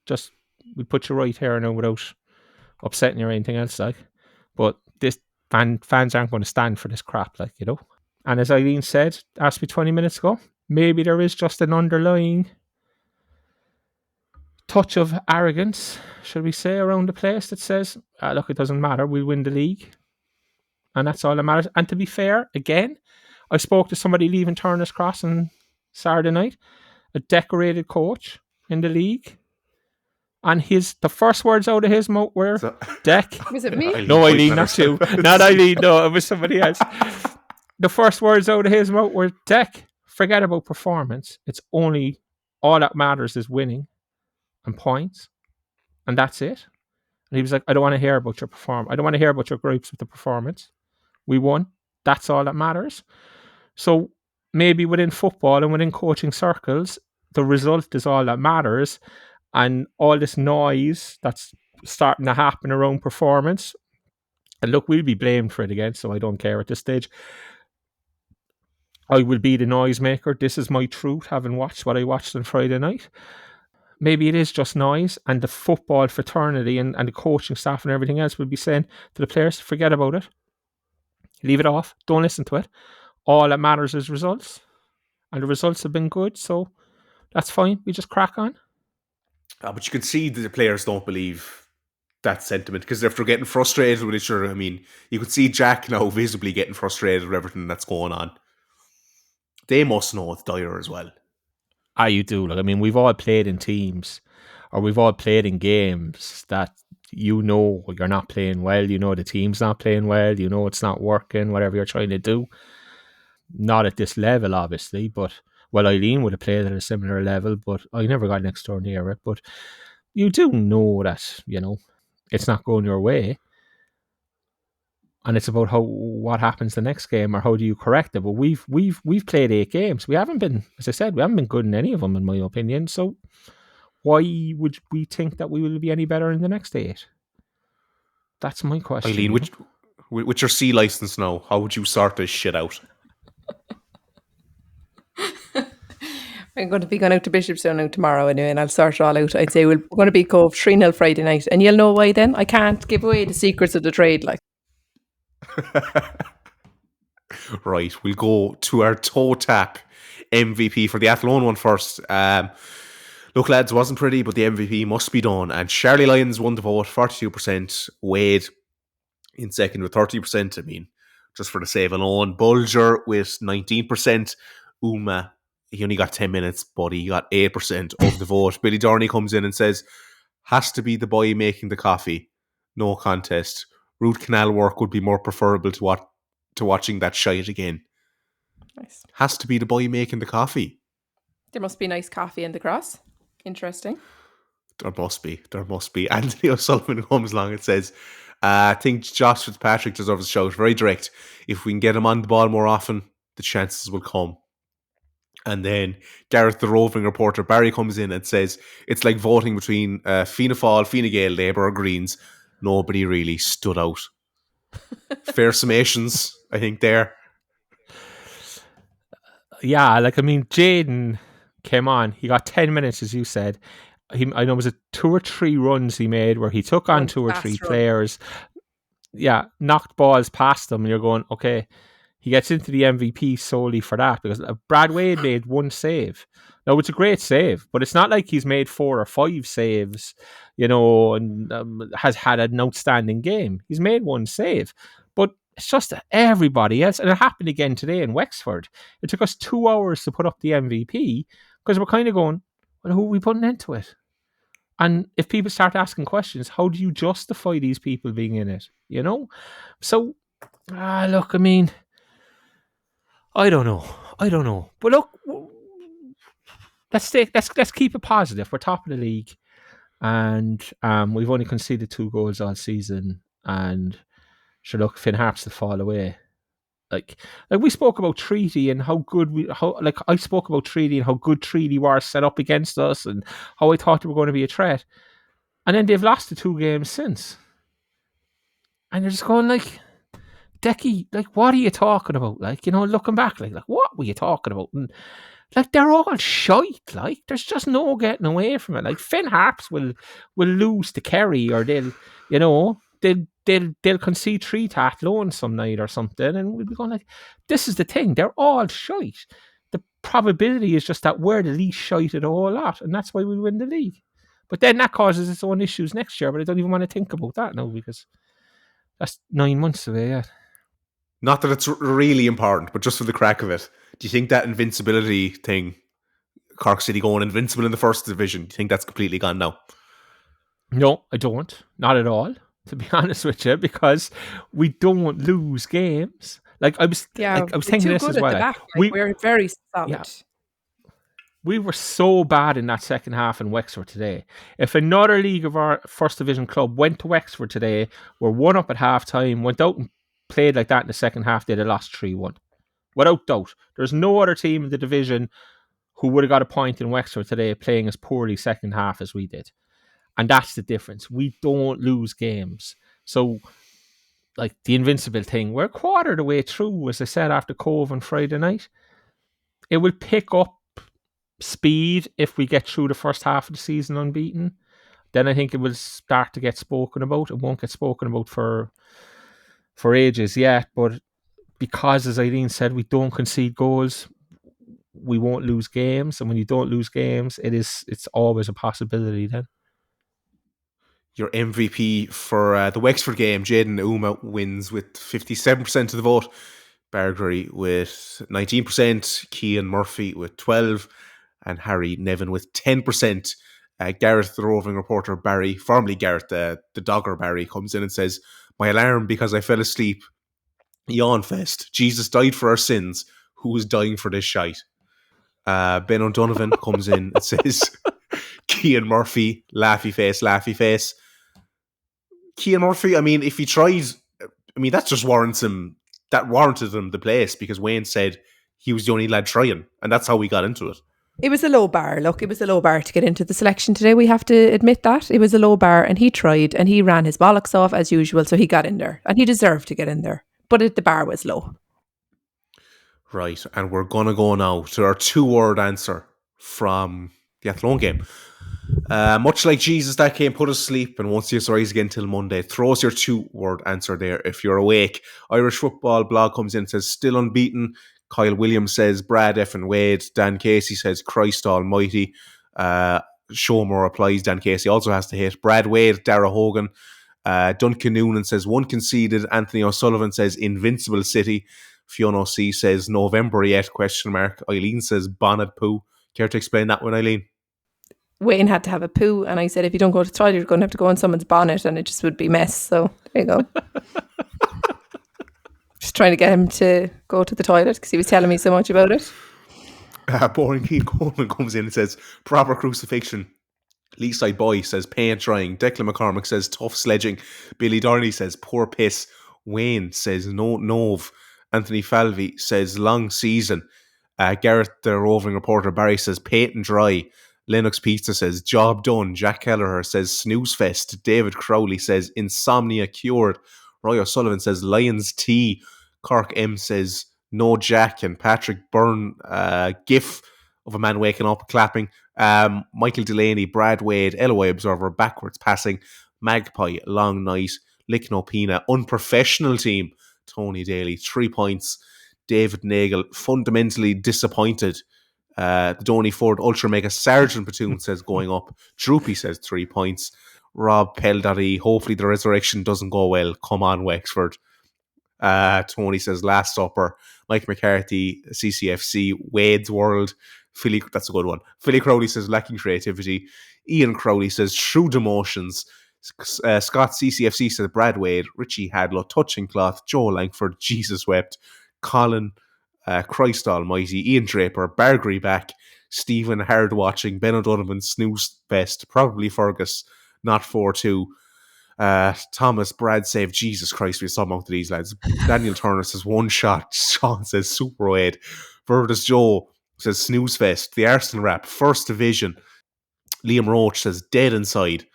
Just, we put you right here now without upsetting you or anything else, like. But this fans aren't going to stand for this crap, like, you know. And as Eileen said, asked me 20 minutes ago, maybe there is just an underlying touch of arrogance, should we say, around the place that says, look, it doesn't matter, we'll win the league. And that's all that matters. And to be fair, again, I spoke to somebody leaving Turner's Cross on Saturday night, a decorated coach in the league. And the first words out of his mouth were, Deck. Was it me? No, Eileen, not you. Not Eileen, no, it was somebody else. The first words out of his mouth were, Deck, forget about performance. It's only, all that matters is winning and points. And that's it. And he was like, I don't want to hear about your performance. I don't want to hear about your gripes with the performance. We won. That's all that matters. So maybe within football and within coaching circles, the result is all that matters. And all this noise that's starting to happen around performance, and look, we'll be blamed for it again, so I don't care at this stage. I will be the noisemaker. This is my truth, having watched what I watched on Friday night. Maybe it is just noise, and the football fraternity and the coaching staff and everything else will be saying to the players, forget about it. Leave it off. Don't listen to it. All that matters is results. And the results have been good, so that's fine. We just crack on. But you can see that the players don't believe that sentiment because they're getting frustrated with each other. I mean, you could see Jack now visibly getting frustrated with everything that's going on. They must know it's dire as well. You do. Like, I mean, we've all played in teams or we've all played in games that you know you're not playing well. You know the team's not playing well. You know it's not working, whatever you're trying to do. Not at this level, obviously, but well, Eileen would have played at a similar level, but I never got next door near it. But you do know that, you know, it's not going your way. And it's about what happens the next game or how do you correct it. But we've played 8 games. We haven't been, as I said, we haven't been good in any of them, in my opinion. So why would we think that we will be any better in the next 8? That's my question. Eileen, With your C license now, how would you sort this shit out? I'm going to be going out to Bishopstown now tomorrow anyway, and I'll sort it all out. I'd say we're going to be Cobh 3-0 Friday night, and you'll know why then. I can't give away the secrets of the trade, like. Right, we'll go to our TOTAP MVP for the Athlone one first. Look, lads, it wasn't pretty, but the MVP must be done. And Shirley Lyons won the vote, 42%. Wade in second with 30%. I mean, just for the save alone. Bulger with 19%. Uma, he only got 10 minutes, but he got 8% of the vote. Billy Dorney comes in and says, has to be the boy making the coffee. No contest. Root canal work would be more preferable to watching that shite again. Nice. Has to be the boy making the coffee. There must be nice coffee in the cross. Interesting. There must be. Anthony O'Sullivan comes along and says, I think Josh Fitzpatrick deserves a shout. Very direct. If we can get him on the ball more often, the chances will come. And then Gareth, the roving reporter, Barry, comes in and says, it's like voting between Fianna Fáil, Fine Gael, Labour or Greens. Nobody really stood out. Fair summations, I think, there. Yeah, like, I mean, Jaden came on. He got 10 minutes, as you said. I know it was 2 or 3 runs he made where he took on 2 or 3 players. Yeah, knocked balls past them. And you're going, okay, he gets into the MVP solely for that, because Brad Wade made 1 save. Now, it's a great save, but it's not like he's made 4 or 5 saves, you know, and has had an outstanding game. He's made 1 save, but it's just that everybody else, and it happened again today in Wexford. It took us 2 hours to put up the MVP because we're kind of going, well, who are we putting into it? And if people start asking questions, how do you justify these people being in it? You know? So, look, I mean, I don't know. But look, let's keep it positive. We're top of the league, and we've only conceded 2 goals all season. And sure, look, Finn Harps to fall away. Like we spoke about Treaty and how good I spoke about Treaty and how good Treaty were set up against us and how I thought they were going to be a threat. And then they've lost the 2 games since. And you're just going like, Decky, like, what are you talking about? Like, you know, looking back, like what were you talking about? And like, they're all shite. Like, there's just no getting away from it. Like, Finn Harps will lose to Kerry, or they'll concede 3 to Athlone some night or something, and we'll be going like, this is the thing, they're all shite. The probability is just that we're the least shite of the whole lot, and that's why we win the league. But then that causes its own issues next year, but I don't even want to think about that now, because that's 9 months away yet. Not that it's really important, but just for the crack of it, do you think that invincibility thing, Cork City going invincible in the first division, do you think that's completely gone now? No, I don't. Not at all, to be honest with you, because we don't lose games. Like, I was thinking this as well. We're very solid. Yeah. We were so bad in that second half in Wexford today. If another League of our First Division club went to Wexford today, were 1 up at half time, went out and played like that in the second half, they'd have lost 3-1. Without doubt. There's no other team in the division who would have got a point in Wexford today playing as poorly second half as we did. And that's the difference. We don't lose games. So, like, the invincible thing, we're a quarter of the way through, as I said, after Cobh on Friday night. It will pick up speed if we get through the first half of the season unbeaten. Then I think it will start to get spoken about. It won't get spoken about for ages yet, but because, as Eileen said, we don't concede goals, we won't lose games. And when you don't lose games, it's always a possibility then. Your MVP for the Wexford game, Jaden Uma, wins with 57% of the vote. Bargery with 19%, Cian Murphy with 12%, and Harry Nevin with 10%. Gareth, the roving reporter, Barry, formerly Gareth, the dogger Barry, comes in and says, my alarm because I fell asleep. Yawn fest. Jesus died for our sins. Who is dying for this shite? Ben O'Donovan comes in and says, Cian Murphy, laughy face. Cian Murphy, I mean, if he tried, I mean, that just warranted him the place, because Wayne said he was the only lad trying, and that's how we got into it. It was a low bar. Look, it was a low bar to get into the selection today. We have to admit that. It was a low bar, and he tried and he ran his bollocks off as usual. So he got in there and he deserved to get in there. But the bar was low. Right, and we're going to go now to our 2-word answer from the Athlone game. Much like Jesus, that game put us to sleep, and won't see us rise again till Monday. Throw us your 2-word answer there if you're awake. Irish Football Blog comes in and says, still unbeaten. Kyle Williams says, Brad effing Wade. Dan Casey says, Christ Almighty. Showmore replies, Dan Casey also has to hit. Brad Wade, Dara Hogan. Duncan Noonan says, 1 conceded. Anthony O'Sullivan says, Invincible City. Fiona C says, November yet, ? Eileen says, Bonnet poo. Care to explain that one, Eileen? Wayne had to have a poo, and I said, if you don't go to the toilet, you're going to have to go on someone's bonnet, and it just would be mess. So there you go. Just trying to get him to go to the toilet because he was telling me so much about it. Boring Keane Coleman comes in and says, proper crucifixion. Leaside Boy says, pain trying. Declan McCormick says, tough sledging. Billy Darnley says, poor piss. Wayne says, no Nove. Anthony Falvey says, long season. Garrett, the roving reporter, Barry says, Peyton dry. Lennox Pizza says, job done. Jack Kelleher says, snooze fest. David Crowley says, insomnia cured. Roy O'Sullivan says, Lions tea. Cork M says, no Jack. And Patrick Byrne, gif of a man waking up clapping. Michael Delaney, Brad Wade, LOI Observer, backwards passing. Magpie, long night. Lickno Pina, unprofessional team. Tony Daly, 3 points. David Nagel, fundamentally disappointed. The Donny Ford Ultra Mega Sergeant Platoon says going up. Droopy says 3 points. Rob Peldari, hopefully the resurrection doesn't go well. Come on, Wexford. Tony says Last Supper. Mike McCarthy, CCFC, Wade's World. Philly, that's a good one. Philly Crowley says lacking creativity. Ian Crowley says true demotions. Scott CCFC says Brad Wade. Richie Hadlow, touching cloth. Joe Langford, Jesus wept. Colin, Christ Almighty. Ian Draper, Bargary back. Stephen hard watching. Ben O'Donovan, snooze fest. Probably Fergus, not 4-2. Thomas, Brad save. Jesus Christ, we saw among these lads. Daniel Turner says one shot. Sean says Super Wade. Vertus Joe says snooze fest. The Arsenal rap, first division. Liam Roach says dead inside.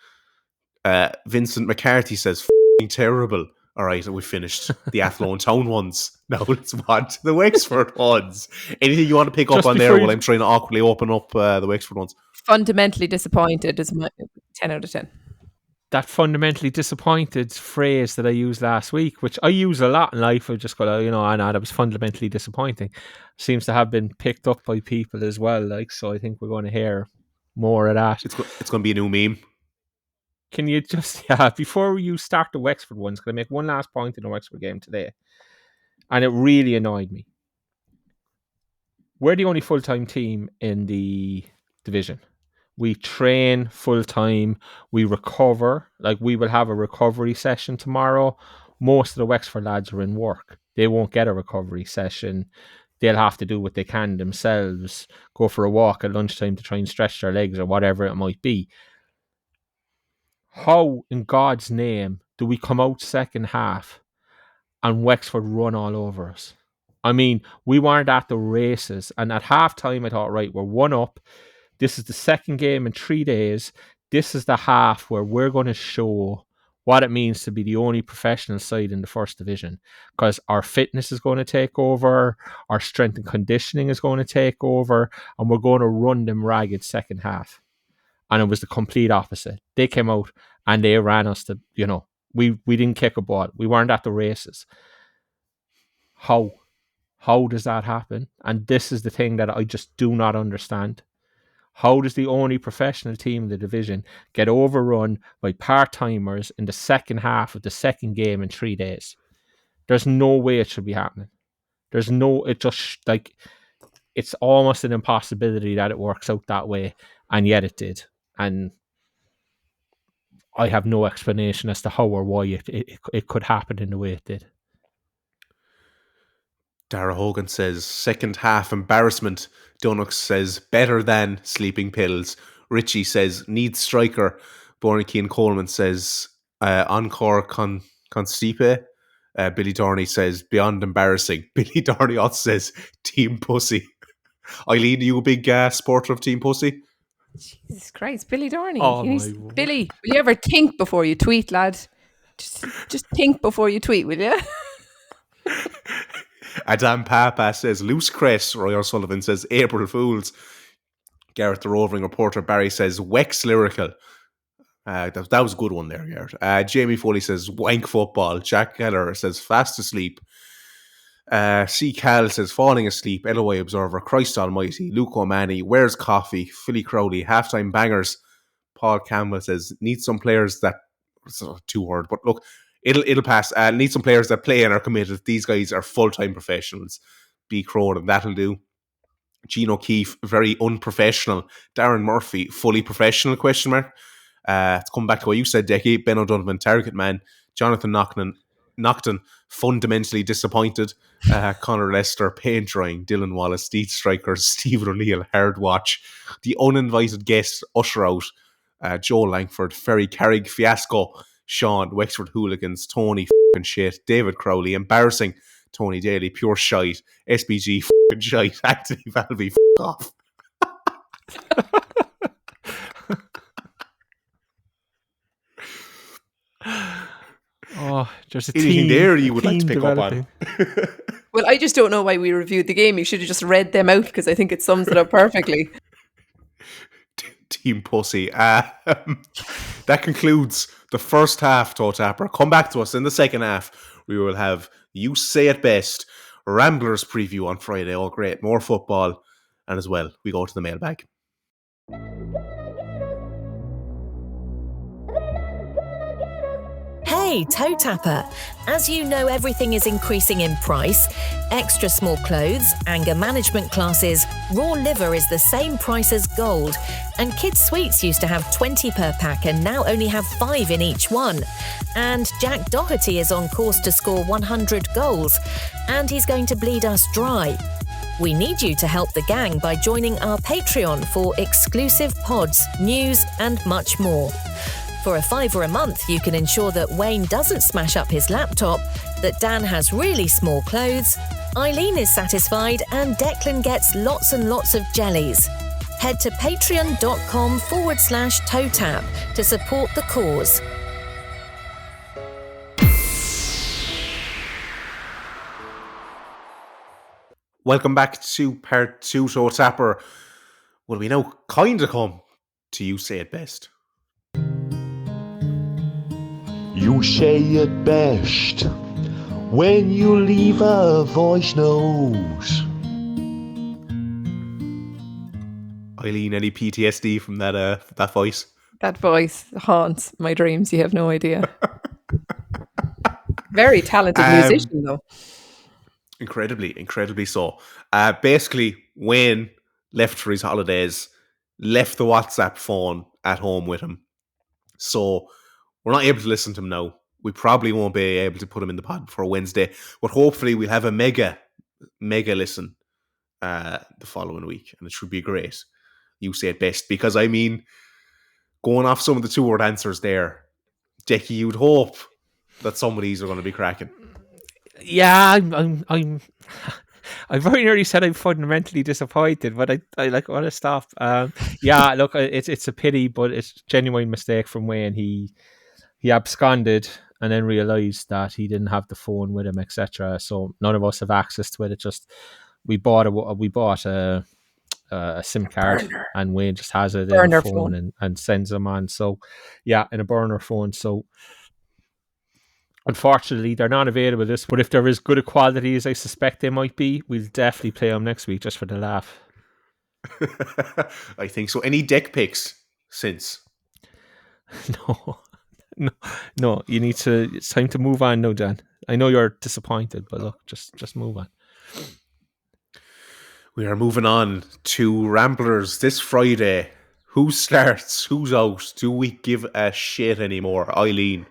Vincent McCarthy says f***ing terrible. All right, we finished the Athlone Town ones. Now let's move on to the Wexford ones. Anything you want to pick up on there while I'm trying to awkwardly open up the Wexford ones? Fundamentally disappointed is my 10 out of 10. That fundamentally disappointed phrase that I used last week, which I use a lot in life, I just go, that was fundamentally disappointing, seems to have been picked up by people as well. So I think we're going to hear more of that. It's going to be a new meme. Can you just, before you start the Wexford ones, can I make one last point in the Wexford game today? And it really annoyed me. We're the only full-time team in the division. We train full-time. We recover. We will have a recovery session tomorrow. Most of the Wexford lads are in work. They won't get a recovery session. They'll have to do what they can themselves, go for a walk at lunchtime to try and stretch their legs or whatever it might be. How, in God's name, do we come out second half and Wexford run all over us? I mean, we weren't at the races. And at half-time, I thought, right, we're 1 up. This is the second game in 3 days. This is the half where we're going to show what it means to be the only professional side in the first division, because our fitness is going to take over, our strength and conditioning is going to take over, and we're going to run them ragged second half. And it was the complete opposite. They came out and they ran us to, we didn't kick a ball. We weren't at the races. How does that happen? And this is the thing that I just do not understand. How does the only professional team in the division get overrun by part-timers in the second half of the second game in 3 days? There's no way it should be happening. It's almost an impossibility that it works out that way, and yet it did. And I have no explanation as to how or why it could happen in the way it did. Dara Hogan says, second half embarrassment. Dunnock says, better than sleeping pills. Richie says, needs striker. Bornicky Coleman says, encore con stipe. Billy Dorney says, beyond embarrassing. Billy Dorney also says, team pussy. Eileen, are you a big supporter of Team Pussy? Jesus Christ, Billy Dorney. Oh, You need- my word. Billy, will you ever think before you tweet, lad? Just think before you tweet, will you? Adam Papa says loose crest. Roy O'Sullivan says April Fools. Gareth the roving reporter Barry says Wex lyrical. That was a good one there, Gareth. Jamie Foley says wank football. Jack Keller says fast asleep. C. Cal says falling asleep. LOI Observer, Christ Almighty. Luke O'Mani, where's coffee? Philly Crowley, halftime bangers. Paul Campbell says need some players that, it's not a 2-word, but look, it'll pass. Need some players that play and are committed. These guys are full-time professionals. B. Crone, and that'll do. Gene O'Keefe, very unprofessional. Darren Murphy, fully professional, ? To come back to what you said, Decky, Ben O'Donovan, target man. Jonathan Nocton, fundamentally disappointed. Connor Lester, paint drying. Dylan Wallace, Steed Strikers. Stephen O'Neill, hard watch. The uninvited guest, usher out. Joe Langford, Ferry Carrick, fiasco. Sean, Wexford hooligans. Tony, f***ing shit. David Crowley, embarrassing. Tony Daly, pure shite. SBG, f***ing shite. Anthony Valby, f*** off. Oh, there's a Anything team there you would like to team pick up on? developing. Well, I just don't know why we reviewed the game. You should have just read them out because I think it sums it up perfectly. Team Pussy. That concludes the first half, TOTAPper. Come back to us in the second half. We will have You Say It Best, Ramblers preview on Friday. Oh, great. More football. And as well, we go to the mailbag. Hey, toe tapper. As you know, everything is increasing in price. Extra small clothes, anger management classes, raw liver is the same price as gold. And kids' sweets used to have 20 per pack and now only have 5 in each one. And Jack Doherty is on course to score 100 goals. And he's going to bleed us dry. We need you to help the gang by joining our Patreon for exclusive pods, news and much more. For a £5 a month, you can ensure that Wayne doesn't smash up his laptop, that Dan has really small clothes, Eileen is satisfied, and Declan gets lots and lots of jellies. Head to patreon.com/TOTAP to support the cause. Welcome back to part 2, TOTAPper. Well, we now kind of come to You Say It Best. You say it best when you leave a voice note. Eileen, any PTSD from that voice? That voice haunts my dreams. You have no idea. Very talented musician, though. Incredibly so. Basically, Wayne left for his holidays, left the WhatsApp phone at home with him. So we're not able to listen to him now. We probably won't be able to put him in the pod before Wednesday, but hopefully we'll have a mega listen the following week, and it should be great. You Say It Best, because I mean, going off some of the 2-word answers there, Decky, you'd hope that some of these are going to be cracking. Yeah, I very nearly said I'm fundamentally disappointed, but I like want to stop. Yeah, look, it's a pity, but it's a genuine mistake from Wayne. He absconded and then realised that he didn't have the phone with him, etc. So none of us have access to it. It just we bought a SIM card, burner. And Wayne just has it in a phone and sends them on. So yeah, in a burner phone. So unfortunately, they're not available this. But if they're as good a quality as I suspect they might be, we'll definitely play them next week just for the laugh. I think so. Any deck picks since? No. You need to. It's time to move on now, Dan. I know you're disappointed, but look, just move on. We are moving on to Ramblers this Friday. Who starts? Who's out? Do we give a shit anymore? Eileen.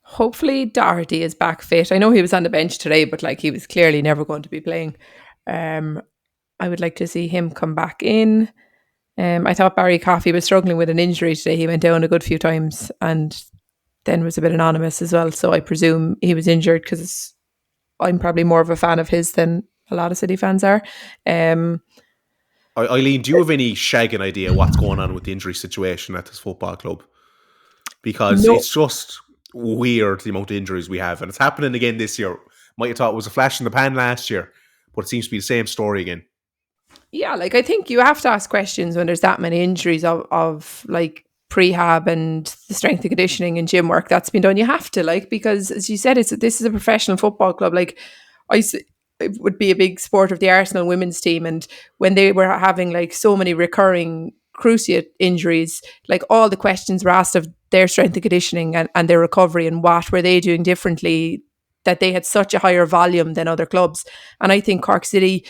Hopefully Doherty is back fit. I know he was on the bench today, but like he was clearly never going to be playing. I would like to see him come back in. I thought Barry Coffey was struggling with an injury today. He went down a good few times and then was a bit anonymous as well. So I presume he was injured because I'm probably more of a fan of his than a lot of City fans are. Eileen, do you have any shagging idea what's going on with the injury situation at this football club? Because No. it's just weird the amount of injuries we have, and it's happening again this year. Might have thought it was a flash in the pan last year, but it seems to be the same story again. Yeah, like I think you have to ask questions when there's that many injuries of like prehab and the strength and conditioning and gym work that's been done. You have to, like, because as you said, this is a professional football club. Like it would be a big sport of the Arsenal women's team, and when they were having like so many recurring cruciate injuries, like all the questions were asked of their strength and conditioning and their recovery and what were they doing differently, that they had such a higher volume than other clubs. And I think Cork City,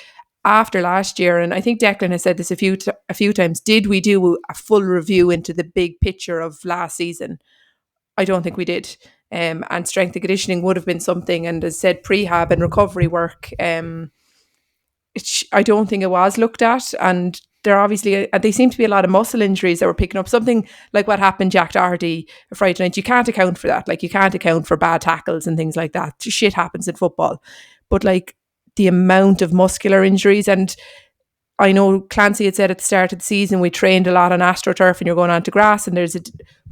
after last year, and I think Declan has said this a few times, did we do a full review into the big picture of last season? I don't think we did. And strength and conditioning would have been something, and as said, prehab and recovery work. I don't think it was looked at, and they seem to be a lot of muscle injuries that were picking up. Something like what happened Jack Doherty Friday night. You can't account for that. Like, you can't account for bad tackles and things like that. Shit happens in football, but like the amount of muscular injuries, and I know Clancy had said at the start of the season we trained a lot on AstroTurf and you're going on to grass, and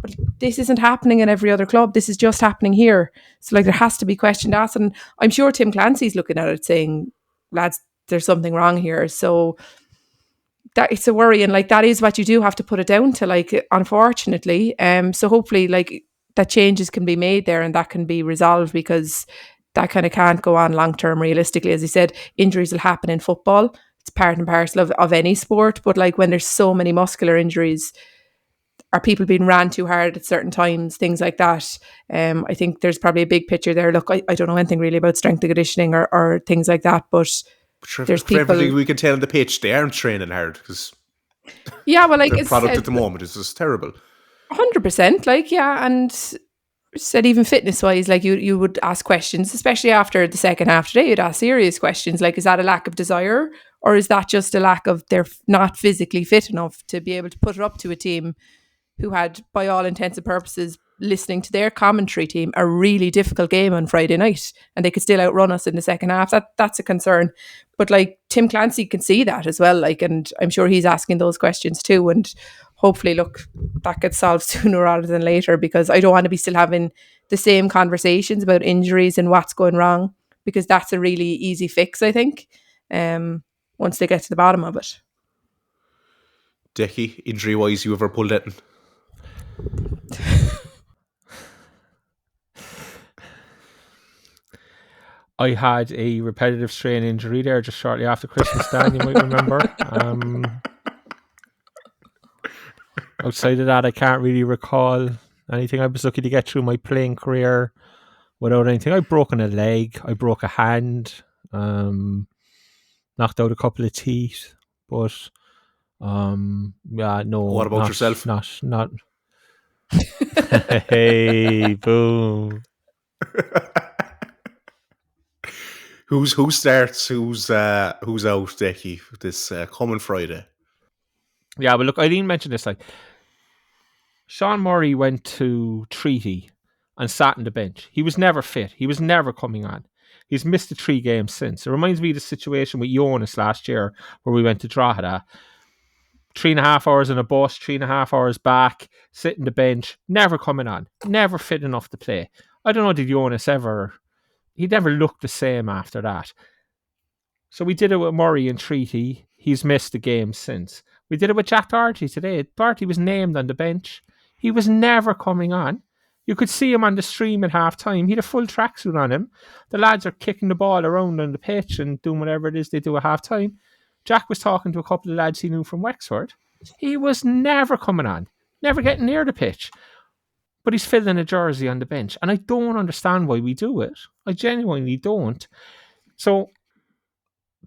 but this isn't happening in every other club. This is just happening here. So like there has to be questions asked, and I'm sure Tim Clancy's looking at it saying, lads, there's something wrong here. So that it's a worry, and like that is what you do have to put it down to, like, unfortunately. So hopefully like that changes can be made there and that can be resolved, because that kind of can't go on long term realistically. As you said, injuries will happen in football. It's part and parcel of any sport, but like when there's so many muscular injuries, are people being ran too hard at certain times, things like that. I think there's probably a big picture there. Look, I don't know anything really about strength and conditioning or things like that, but there's people. For everything we can tell on the pitch, they aren't training hard, because yeah, well, like the product at the moment is just terrible. 100%, like, yeah, and said even fitness wise, like you would ask questions, especially after the second half today. You'd ask serious questions like, is that a lack of desire, or is that just a lack of they're not physically fit enough to be able to put it up to a team who had, by all intents and purposes, listening to their commentary team, a really difficult game on Friday night, and they could still outrun us in the second half. That's a concern. But like Tim Clancy can see that as well, like, and I'm sure he's asking those questions too, and hopefully, look, that gets solved sooner rather than later, because I don't want to be still having the same conversations about injuries and what's going wrong, because that's a really easy fix, I think, once they get to the bottom of it. Decky, injury-wise, you ever pulled it? I had a repetitive strain injury there just shortly after Christmas, Dan, you might remember. Outside of that, I can't really recall anything. I was lucky to get through my playing career without anything. I've broken a leg, I broke a hand, knocked out a couple of teeth, but yeah, no. What about yourself? Not. Hey, boom. Who starts? Who's out, Decky, this coming Friday? Yeah, but look, Eileen mentioned this. Like, Sean Murray went to Treaty and sat on the bench. He was never fit. He was never coming on. He's missed the 3 games since. It reminds me of the situation with Jonas last year where we went to Drogheda. 3.5 hours in a bus, 3.5 hours back, sitting the bench, never coming on, never fit enough to play. I don't know, did Jonas ever... He never looked the same after that. So we did it with Murray and Treaty. He's missed the game since. We did it with Jack Doherty today. Doherty was named on the bench. He was never coming on. You could see him on the stream at half time. He had a full tracksuit on him. The lads are kicking the ball around on the pitch and doing whatever it is they do at half time. Jack was talking to a couple of lads he knew from Wexford. He was never coming on, never getting near the pitch. But he's filling a jersey on the bench. And I don't understand why we do it. I genuinely don't. So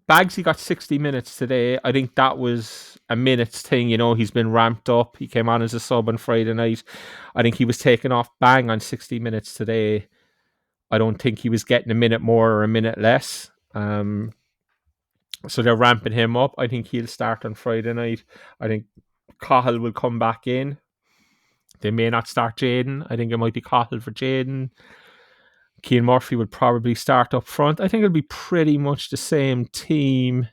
Bagsy got 60 minutes today. I think that was a minutes thing. You know, he's been ramped up. He came on as a sub on Friday night. I think he was taken off bang on 60 minutes today. I don't think he was getting a minute more or a minute less. So they're ramping him up. I think he'll start on Friday night. I think Cahill will come back in. They may not start Jaden. I think it might be Cahill for Jaden. Cian Murphy would probably start up front. I think it'll be pretty much the same team.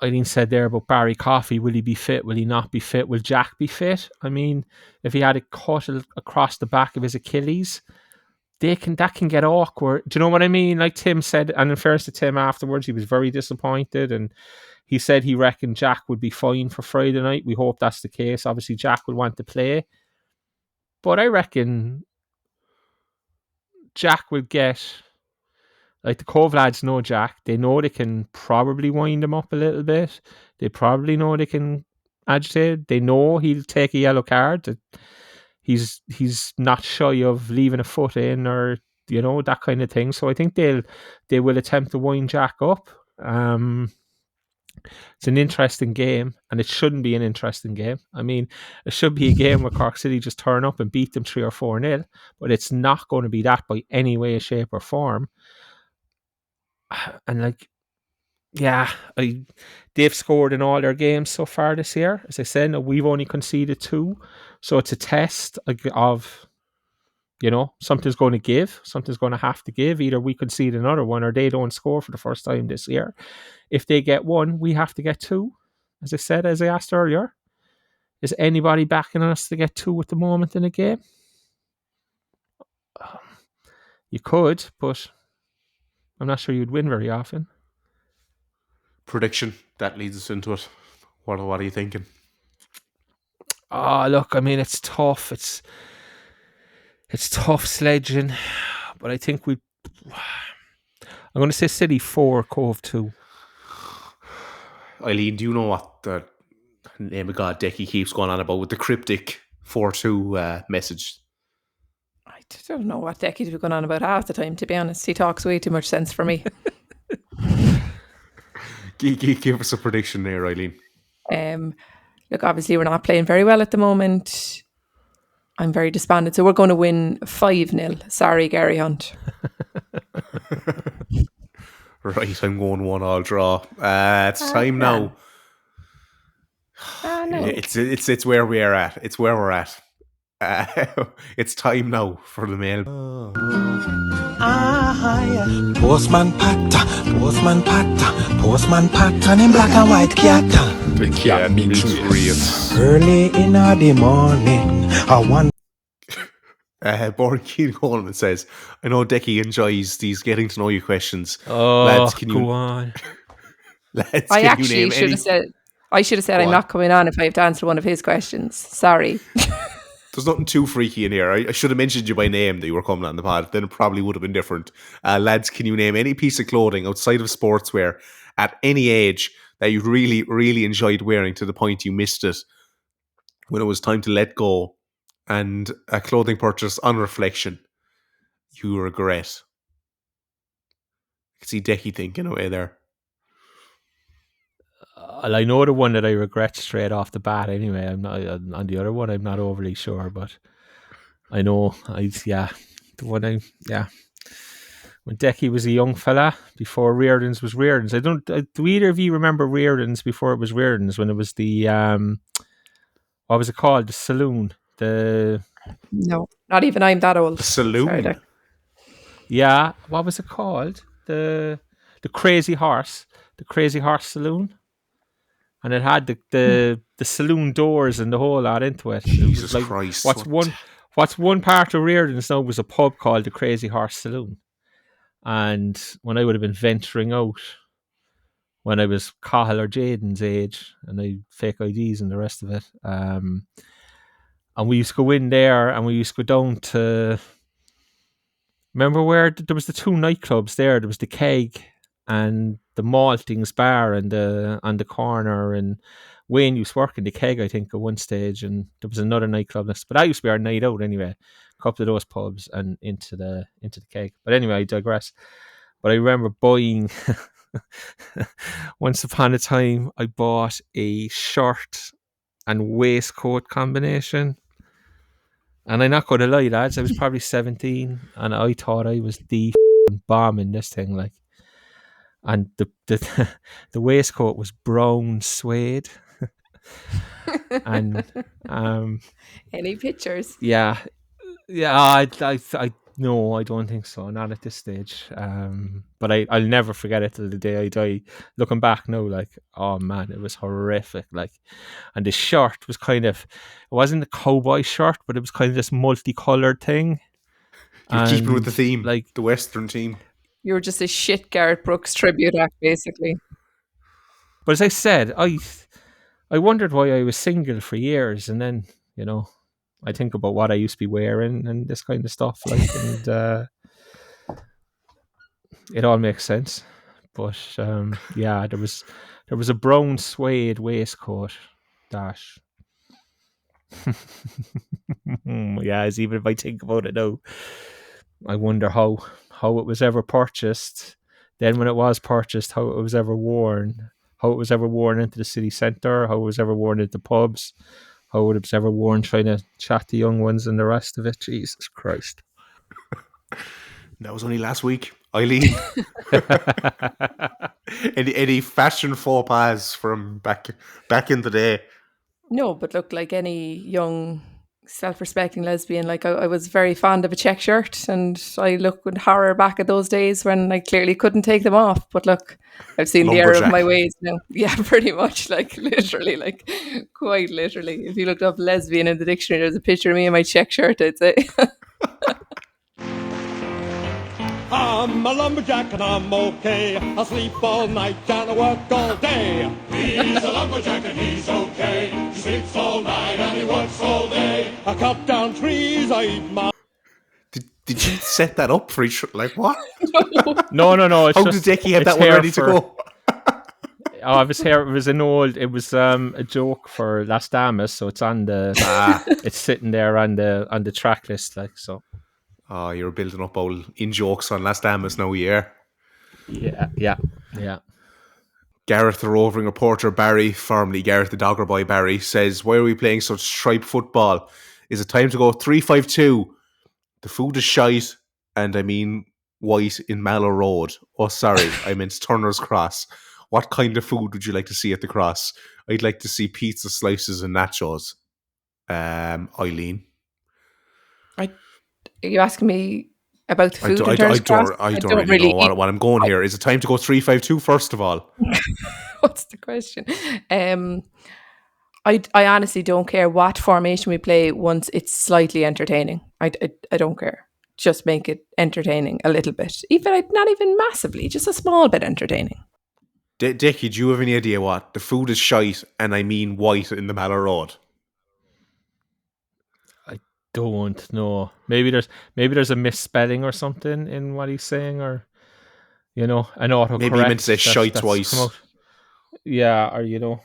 Eileen said there about Barry Coffey. Will he be fit? Will he not be fit? Will Jack be fit? I mean, if he had a cut across the back of his Achilles, that can get awkward. Do you know what I mean? Like Tim said, and in fairness to Tim afterwards, he was very disappointed, and he said he reckoned Jack would be fine for Friday night. We hope that's the case. Obviously, Jack will want to play, but I reckon Jack will get, like, the Cobh lads know Jack. They know they can probably wind him up a little bit. They probably know they can agitate. They know he'll take a yellow card. He's not shy of leaving a foot in, or that kind of thing. So I think they will attempt to wind Jack up. It's an interesting game, and it shouldn't be an interesting game. I mean, it should be a game where Cork City just turn up and beat them 3 or 4-0, but it's not going to be that by any way, shape, or form. And they've scored in all their games so far this year. As I said, we've only conceded 2, so it's a test of, something's going to give, something's going to have to give. Either we concede another one, or they don't score for the first time this year. If they get 1, we have to get 2. As I said, as I asked earlier, is anybody backing us to get 2 at the moment in a game? You could, but I'm not sure you'd win very often. Prediction, that leads us into it. What are you thinking? Look, I mean, it's tough. It's tough sledging, but I think I'm going to say City 4, Cobh 2. Eileen, do you know what the name of God Decky keeps going on about with the cryptic 4-2 message? I don't know what Decky's been going on about half the time, to be honest. He talks way too much sense for me. Give us a prediction there, Eileen. Look, obviously we're not playing very well at the moment. I'm very despondent. So we're going to win 5-0. Sorry, Gary Hunt. Right, I'm going 1-1 draw. It's time now. No. It's where we are at. It's where we're at. It's time now for the mail. Postman pattern in black and white cat. The cat means real. Early in the morning, I want. Born Keane Coleman says, I know Decky enjoys these getting to know you questions. Oh, lads, can go on. Lads, I can actually you name should any? have said. I should have said I'm not coming on if I have to answer one of his questions. Sorry. There's nothing too freaky in here. I should have mentioned you by name that you were coming on the pod. Then it probably would have been different. Lads, can you name any piece of clothing outside of sportswear at any age that you really, really enjoyed wearing to the point you missed it when it was time to let go, and a clothing purchase on reflection you regret? I can see Decky thinking away there. I know the one that I regret straight off the bat. Anyway, I'm not on the other one. I'm not overly sure, but I know the one when Decky was a young fella before Reardon's was Reardon's. Do either of you remember Reardon's before it was Reardon's, when it was the what was it called? The saloon. No, not even I'm that old. The saloon. Sorry, Yeah, what was it called? The Crazy Horse. The Crazy Horse Saloon. And it had the saloon doors and the whole lot into it. Jesus like, Christ. What's one part of Reardon's now was a pub called the Crazy Horse Saloon. And when I would have been venturing out, when I was Cahill or Jaden's age, and I fake IDs and the rest of it, and we used to go in there, and we used to go down to, remember where there was the 2 nightclubs there? There was the Keg and the Maltings bar and on the corner, and Wayne used to work in the Keg, I think, at one stage, and there was another nightclub next, but that used to be our night out anyway. A couple of those pubs and into the Keg. But anyway, I digress. But I remember buying once upon a time I bought a shirt and waistcoat combination. And I'm not gonna lie, lads, I was probably 17 and I thought I was the bomb in this thing, like. And the waistcoat was brown suede. And Any pictures? yeah, I No, I don't think so. Not at this stage. But I'll never forget it till the day I die. Looking back now, like, oh man, it was horrific. Like, and the shirt was kind of, it wasn't a cowboy shirt, but it was kind of this multicolored thing. You're keeping with the And, theme, like, the Western team. You were just a shit Garrett Brooks tribute act, basically. but as I said, I wondered why I was single for years, and then I think about what I used to be wearing and this kind of stuff, like, and it all makes sense. But yeah, there was a brown suede waistcoat that yeah, as even if I think about it now, I wonder how it was ever purchased. Then when it was purchased, how it was ever worn, how it was ever worn into the city centre, how it was ever worn into pubs, how it was ever worn trying to chat to young ones and the rest of it. Jesus Christ. That was only last week. Eileen. any fashion faux pas from back in the day? No, but look, like any young self-respecting lesbian, like I was very fond of a check shirt, and I look with horror back at those days when I clearly couldn't take them off. But look, I've seen the error of my ways now. Yeah, pretty much, like literally, like quite literally. If you looked up lesbian in the dictionary, there's a picture of me in my check shirt, I'd say. I'm a lumberjack and I'm okay. I sleep all night and I work all day. He's a lumberjack and he's okay. He sleeps all night and he works all day. I cut down trees, I eat my... Did you set that up for each... Like, what? No. It's How just, did Dickie have that one ready to go? It was a joke for Las Damas, so it's on the it's sitting there on the track list, like, so. Oh, you're building up all in jokes on Las Damas now, yeah. Yeah. Gareth, the roving reporter Barry, formerly Gareth the Dogger Boy Barry, says, why are we playing such stripe football? Is it time to go 3-5-2? The food is shite, and I mean white in Mallow Road. Oh, sorry, I meant Turner's Cross. What kind of food would you like to see at the Cross? I'd like to see pizza slices and nachos. Eileen? Are you asking me about the food? I don't really know what I'm going here. Is it time to go 3-5-2 first of all? What's the question? I honestly don't care what formation we play once it's slightly entertaining. I don't care. Just make it entertaining a little bit. Even not even massively, just a small bit entertaining. Dickie, do you have any idea what? The food is shite, and I mean white in the Mallow Road. Don't know. Maybe there's a misspelling or something in what he's saying, or an autocorrect. Maybe he meant to say shite twice. Yeah, or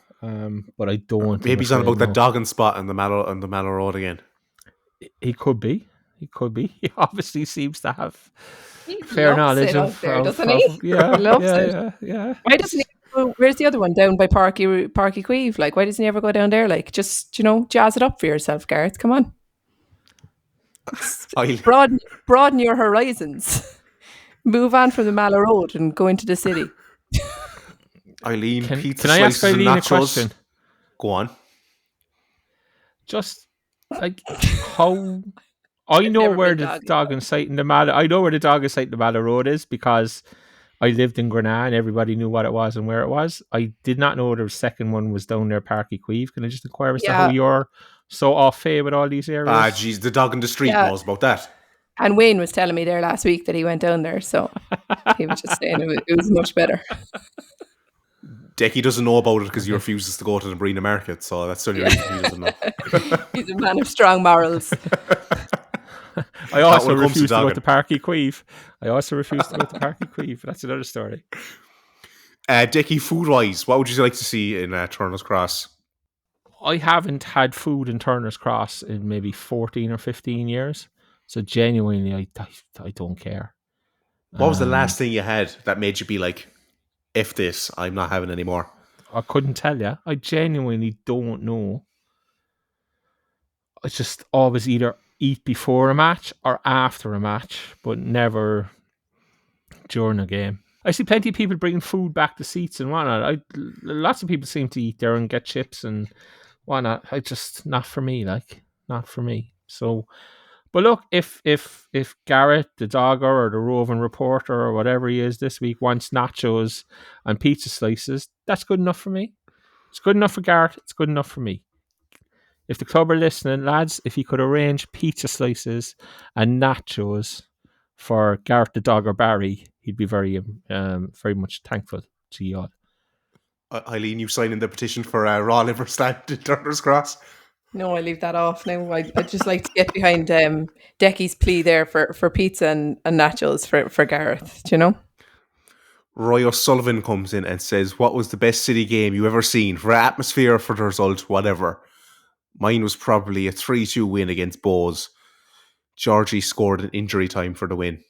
but I don't. Maybe he's on about that dogging spot on the Mallow Road again. He could be. He obviously seems to have fair knowledge of there, doesn't he? Yeah, he loves it. Yeah. Why doesn't he? Where's the other one down by Parky Queeve? Like, why doesn't he ever go down there? Like, just jazz it up for yourself, Gareth. Come on. Broaden your horizons. Move on from the Mallow Road and go into the city. Eileen, pizza can I ask slices Eileen and a nachos. question? Go on. Just like how I know where the dogging site in the Mallow. I know where the dogging site in the Mallow Road is because I lived in Grenagh and everybody knew what it was and where it was. I did not know the second one was down there, Parky Queeve. Can I just inquire as to how you're so off fade with all these areas? Ah, geez, the dog in the street knows about that. And Wayne was telling me there last week that he went down there, so he was just saying it was much better. Dickie doesn't know about it because he refuses to go to the Brina Market, so that's the only reason he doesn't know. He's a man of strong morals. I also refuse to go to Parky Queeve. That's another story. Dickie, food-wise, what would you like to see in Turner's Cross? I haven't had food in Turner's Cross in maybe 14 or 15 years. So genuinely, I don't care. What was the last thing you had that made you be like, F this, I'm not having any more? I couldn't tell you. I genuinely don't know. I just always either eat before a match or after a match, but never during a game. I see plenty of people bringing food back to seats and whatnot. Lots of people seem to eat there and get chips and whatnot. Not for me. So, But look, if Garrett, the dogger or the roving reporter or whatever he is this week, wants nachos and pizza slices, that's good enough for me. It's good enough for Garrett. It's good enough for me. If the club are listening, lads, if you could arrange pizza slices and nachos for Garrett the dog or Barry, he'd be very much thankful to you all. Eileen, you signing the petition for raw liver stand in Turner's Cross? No, I leave that off now. I'd just like to get behind Decky's plea there for pizza and nachos for Gareth, do you know? Roy O'Sullivan comes in and says, what was the best City game you ever seen? For atmosphere, for the result, whatever. Mine was probably a 3-2 win against Bowes. Georgie scored in injury time for the win.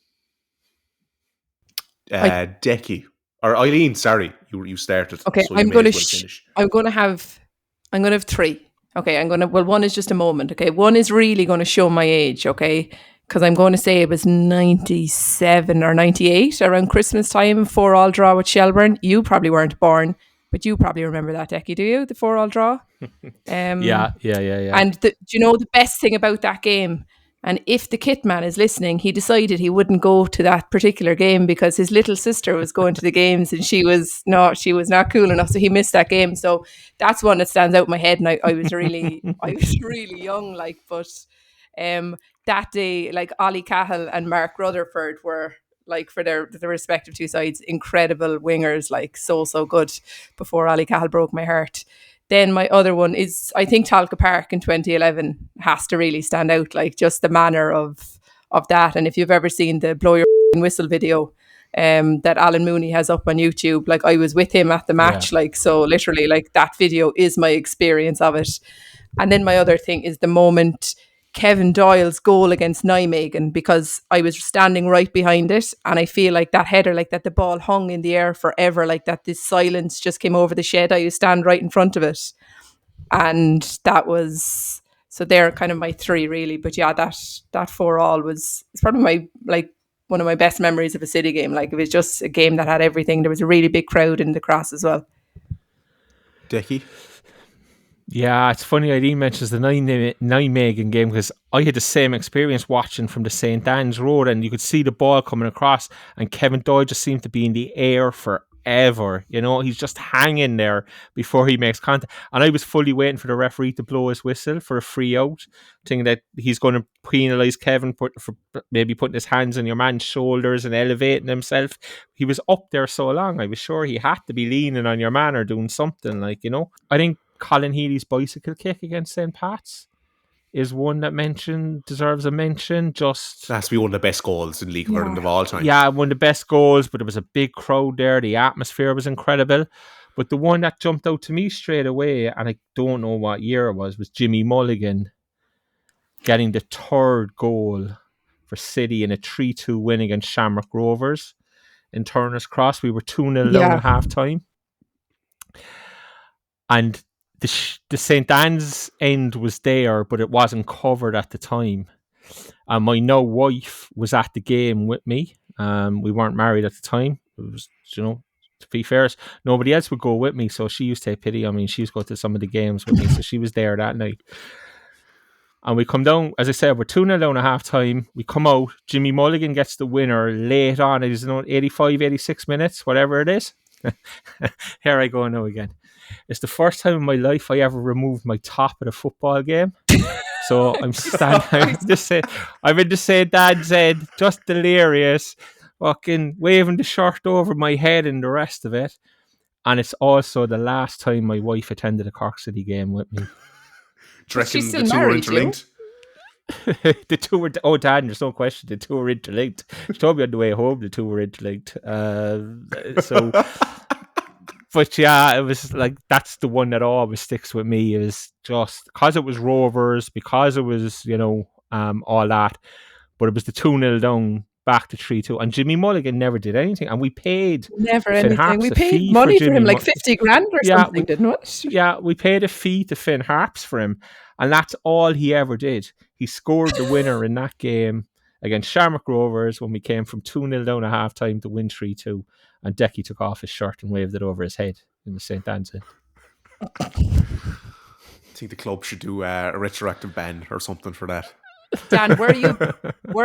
Decky. Or Eileen, sorry, you started. Okay, so I'm going to have three. Okay, one is just a moment. Okay, one is really going to show my age. Okay, because I'm going to say it was 97 or 98 around Christmas time, 4-4 draw with Shelburne. You probably weren't born, but you probably remember that, Decky, do you? The 4-4 draw? Yeah. And do you know the best thing about that game? And if the kit man is listening, he decided he wouldn't go to that particular game because his little sister was going to the games and she was not cool enough. So he missed that game. So that's one that stands out in my head. And I was really young, like, but that day, like Ollie Cahill and Mark Rutherford were, like, for their respective two sides, incredible wingers, like so good before Ollie Cahill broke my heart. Then my other one is, I think, Talca Park in 2011 has to really stand out, like just the manner of that. And if you've ever seen the Blow Your Whistle video that Alan Mooney has up on YouTube, like I was with him at the match, like, so literally, like, that video is my experience of it. And then my other thing is the moment Kevin Doyle's goal against Nijmegen, because I was standing right behind it and I feel like that header, like that the ball hung in the air forever, like that this silence just came over the shed. I used to stand right in front of it. And that was, so they're kind of my three really. But yeah, that 4-4 was, it's probably one of my best memories of a City game. Like, it was just a game that had everything. There was a really big crowd in the Cross as well. Decky? Yeah, it's funny Eileen mentions the Nijmegen game because I had the same experience watching from the St. Anne's Road, and you could see the ball coming across and Kevin Doyle just seemed to be in the air forever. You know, he's just hanging there before he makes contact. And I was fully waiting for the referee to blow his whistle for a free out, thinking that he's going to penalise Kevin for maybe putting his hands on your man's shoulders and elevating himself. He was up there so long, I was sure he had to be leaning on your man or doing something, like, you know. I think Colin Healy's bicycle kick against St. Pat's is one that deserves a mention. Just that has to be one of the best goals in League Ireland of all time. Yeah, one of the best goals, but there was a big crowd there. The atmosphere was incredible. But the one that jumped out to me straight away, and I don't know what year it was Jimmy Mulligan getting the third goal for City in a 3-2 win against Shamrock Rovers in Turner's Cross. We were 2-0 down at half time. And the St. Anne's end was there, but it wasn't covered at the time. And my now wife was at the game with me. We weren't married at the time. It was, you know, to be fair, nobody else would go with me, so she used to take pity on me. She used to go to some of the games with me, so she was there that night. And we come down, as I said, we're 2-0 down at half time. We come out. Jimmy Mulligan gets the winner late on. It is 85, 86 minutes, whatever it is. Here I go now again. It's the first time in my life I ever removed my top at a football game. So I'm standing, I'm in the St. Anne's End, just delirious, fucking waving the shirt over my head and the rest of it. And it's also the last time my wife attended a Cork City game with me. Do you reckon the two were interlinked? The two were, Dan, there's no question, the two were interlinked. She told me on the way home the two were interlinked. But yeah, it was like, that's the one that always sticks with me. It was just because it was Rovers, because it was, you know, all that. But it was the 2-0 down, back to 3-2. And Jimmy Mulligan never did anything. And we paid We paid money for him, like 50 grand or something, didn't we? Yeah, we paid a fee to Finn Harps for him. And that's all he ever did. He scored the winner in that game against Shamrock Rovers when we came from 2-0 down at half time to win 3-2. And Decky took off his shirt and waved it over his head in the St. Anne's End. I think the club should do a retroactive ban or something for that. Dan, were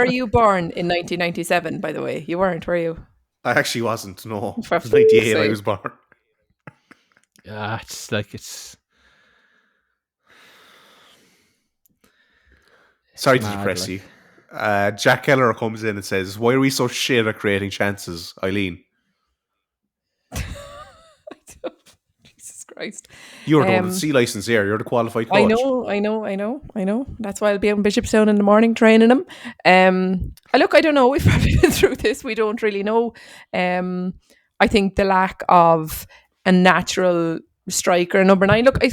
you born in 1997? By the way, you weren't, were you? I actually wasn't. No, For it was 98 I fuck's was born. Yeah, it's like Sorry to mad, depress like. you. Jack Keller comes in and says, "Why are we so shit at creating chances, Eileen?" Jesus Christ. You're the one with the C license here. You're the qualified coach. I know. That's why I'll be on Bishopstown in the morning training them. I don't know. We've probably been through this. We don't really know. I think the lack of a natural striker, number 9. Look,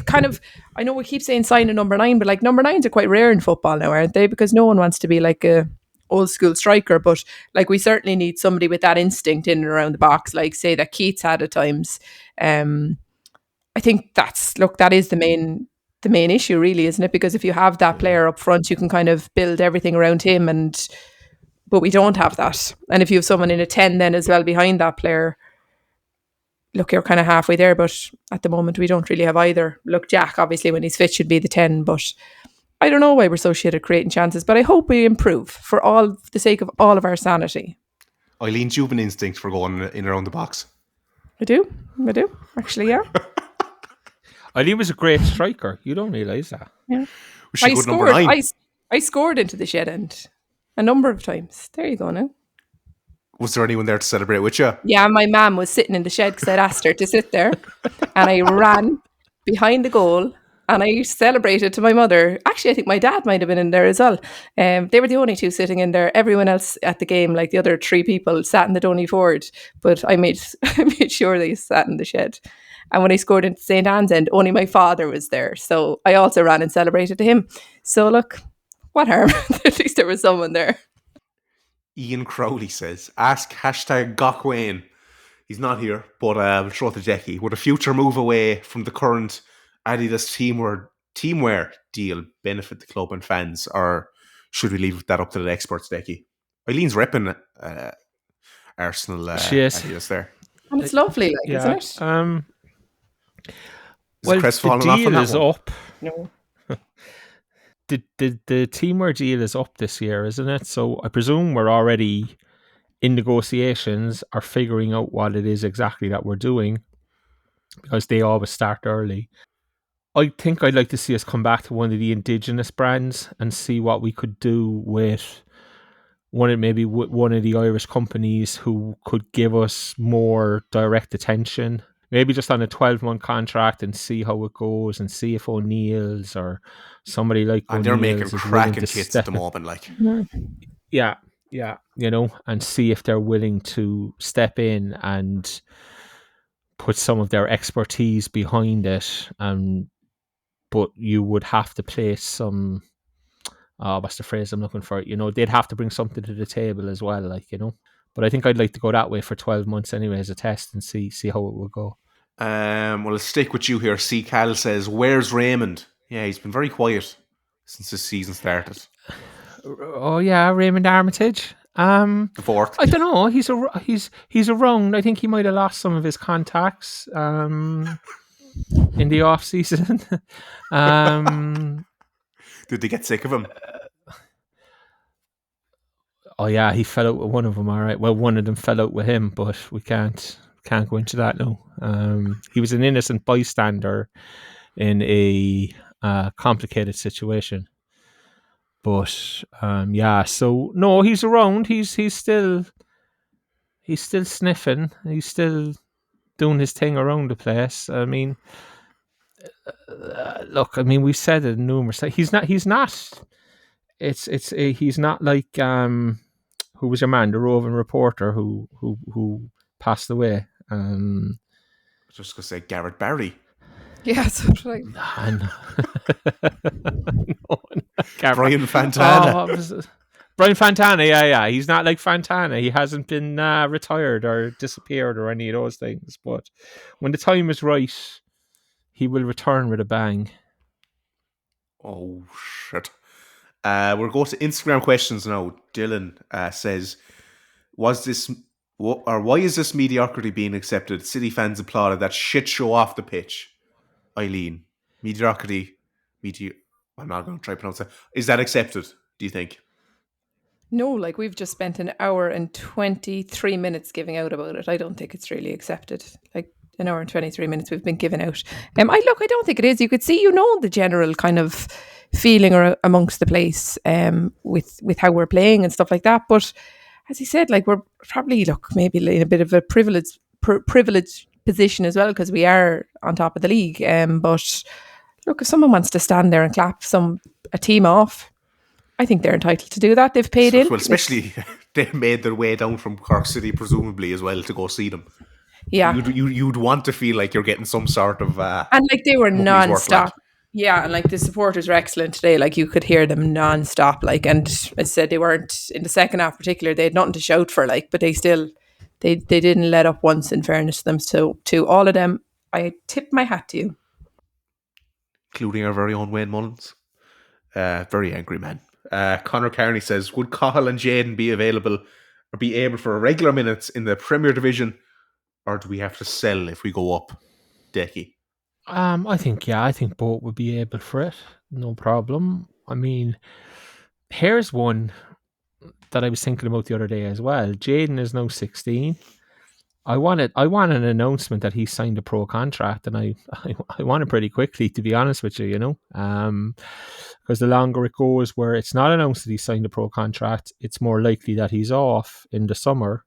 I know we keep saying sign a number 9, but like number 9s are quite rare in football now, aren't they? Because no one wants to be like a old school striker, but like we certainly need somebody with that instinct in and around the box, like say that Keats had at times. I think that is the main issue, really, isn't it? Because if you have that player up front, you can kind of build everything around him, but we don't have that. And if you have someone in a 10 then as well behind that player, look, you're kind of halfway there. But at the moment, we don't really have either. Look, Jack, obviously, when he's fit, should be the 10, but I don't know why we're so shit at creating chances. But I hope we improve for the sake of all of our sanity. Eileen, do you have an instinct for going in around the box? I do. Actually, yeah. Eileen was a great striker. You don't realise that. Yeah. Was she good number 9? I scored into the shed end a number of times. There you go now. Was there anyone there to celebrate with you? Yeah, my mum was sitting in the shed because I'd asked her to sit there. And I ran behind the goal and I celebrated to my mother. Actually, I think my dad might have been in there as well. They were the only 2 sitting in there. Everyone else at the game, like the other 3 people, sat in the Donny Ford. But I made sure they sat in the shed. And when I scored into St. Anne's End, only my father was there. So I also ran and celebrated to him. So look, what harm? At least there was someone there. Ian Crowley says, ask #GockWayne. He's not here, but we'll throw it to Jackie. Would a future move away from the current Adidas teamwear deal benefit the club and fans, or should we leave that up to the experts, Jackie? Eileen's repping Arsenal She is. Adidas there. And it's lovely, like, isn't it? Well, the deal is one? up. No. The teamwear deal is up this year, isn't it? So I presume we're already in negotiations or figuring out what it is exactly that we're doing, because they always start early. I think I'd like to see us come back to one of the indigenous brands and see what we could do with one of the Irish companies who could give us more direct attention. Maybe just on a 12-month contract and see how it goes, and see if O'Neill's or somebody like And they're making O'Neill's cracking kits at the moment, like. Yeah, and see if they're willing to step in and put some of their expertise behind it. But you would have to place some, what's the phrase I'm looking for? They'd have to bring something to the table as well, But I think I'd like to go that way for 12 months anyway as a test and see how it will go. Well, let's stick with you here. C. Cal says, where's Raymond? Yeah, he's been very quiet since this season started. Oh yeah, Raymond Armitage. The fourth. I don't know. He's around. I think he might have lost some of his contacts in the off season. Did they get sick of him? Oh yeah, he fell out with one of them. All right. Well, one of them fell out with him, but we can't go into that now. He was an innocent bystander in a complicated situation. But yeah, so no, he's around. He's still sniffing. He's still doing his thing around the place. I mean, look, I mean, we've said it numerous times. He's not. He's not like who was your man, the roving reporter who passed away. I was just gonna say Garrett Barry. Yeah, that's right. Brian Fantana. Brian Fantana, yeah. He's not like Fantana. He hasn't been retired or disappeared or any of those things. But when the time is right, he will return with a bang. Oh, shit. We'll go to Instagram questions now. Dylan says, why is this mediocrity being accepted? City fans applauded that shit show off the pitch. Eileen, mediocrity, I'm not going to try to pronounce that. Is that accepted? do you think? No, like we've just spent an hour and 23 minutes giving out about it. I don't think it's really accepted. Like an hour and 23 minutes we've been giving out. I don't think it is. You could see, the general kind of feeling amongst the place with how we're playing and stuff like that. But as he said, like we're probably maybe in a bit of a privileged position as well because we are on top of the league. But look, if someone wants to stand there and clap a team off, I think they're entitled to do that. They've paid in. Well, especially they made their way down from Cork City, presumably as well, to go see them. Yeah, you'd want to feel like you're getting some sort of and like they were non-stop. Yeah, and like the supporters were excellent today. Like you could hear them non-stop. Like, and as I said, they weren't in the second half particular. They had nothing to shout for. Like, but they still they didn't let up once. In fairness to them, to all of them, I tip my hat to you, including our very own Wayne Mullins. Very angry man. Conor Carney says, would Cahill and Jaden be available or be able for regular minutes in the Premier Division, or do we have to sell if we go up? Decky? I think both would be able for it. No problem. I mean, here's one that I was thinking about the other day as well. Jaden is now 16. I want an announcement that he signed a pro contract, and I want it pretty quickly, to be honest with you, because the longer it goes where it's not announced that he signed a pro contract, it's more likely that he's off in the summer.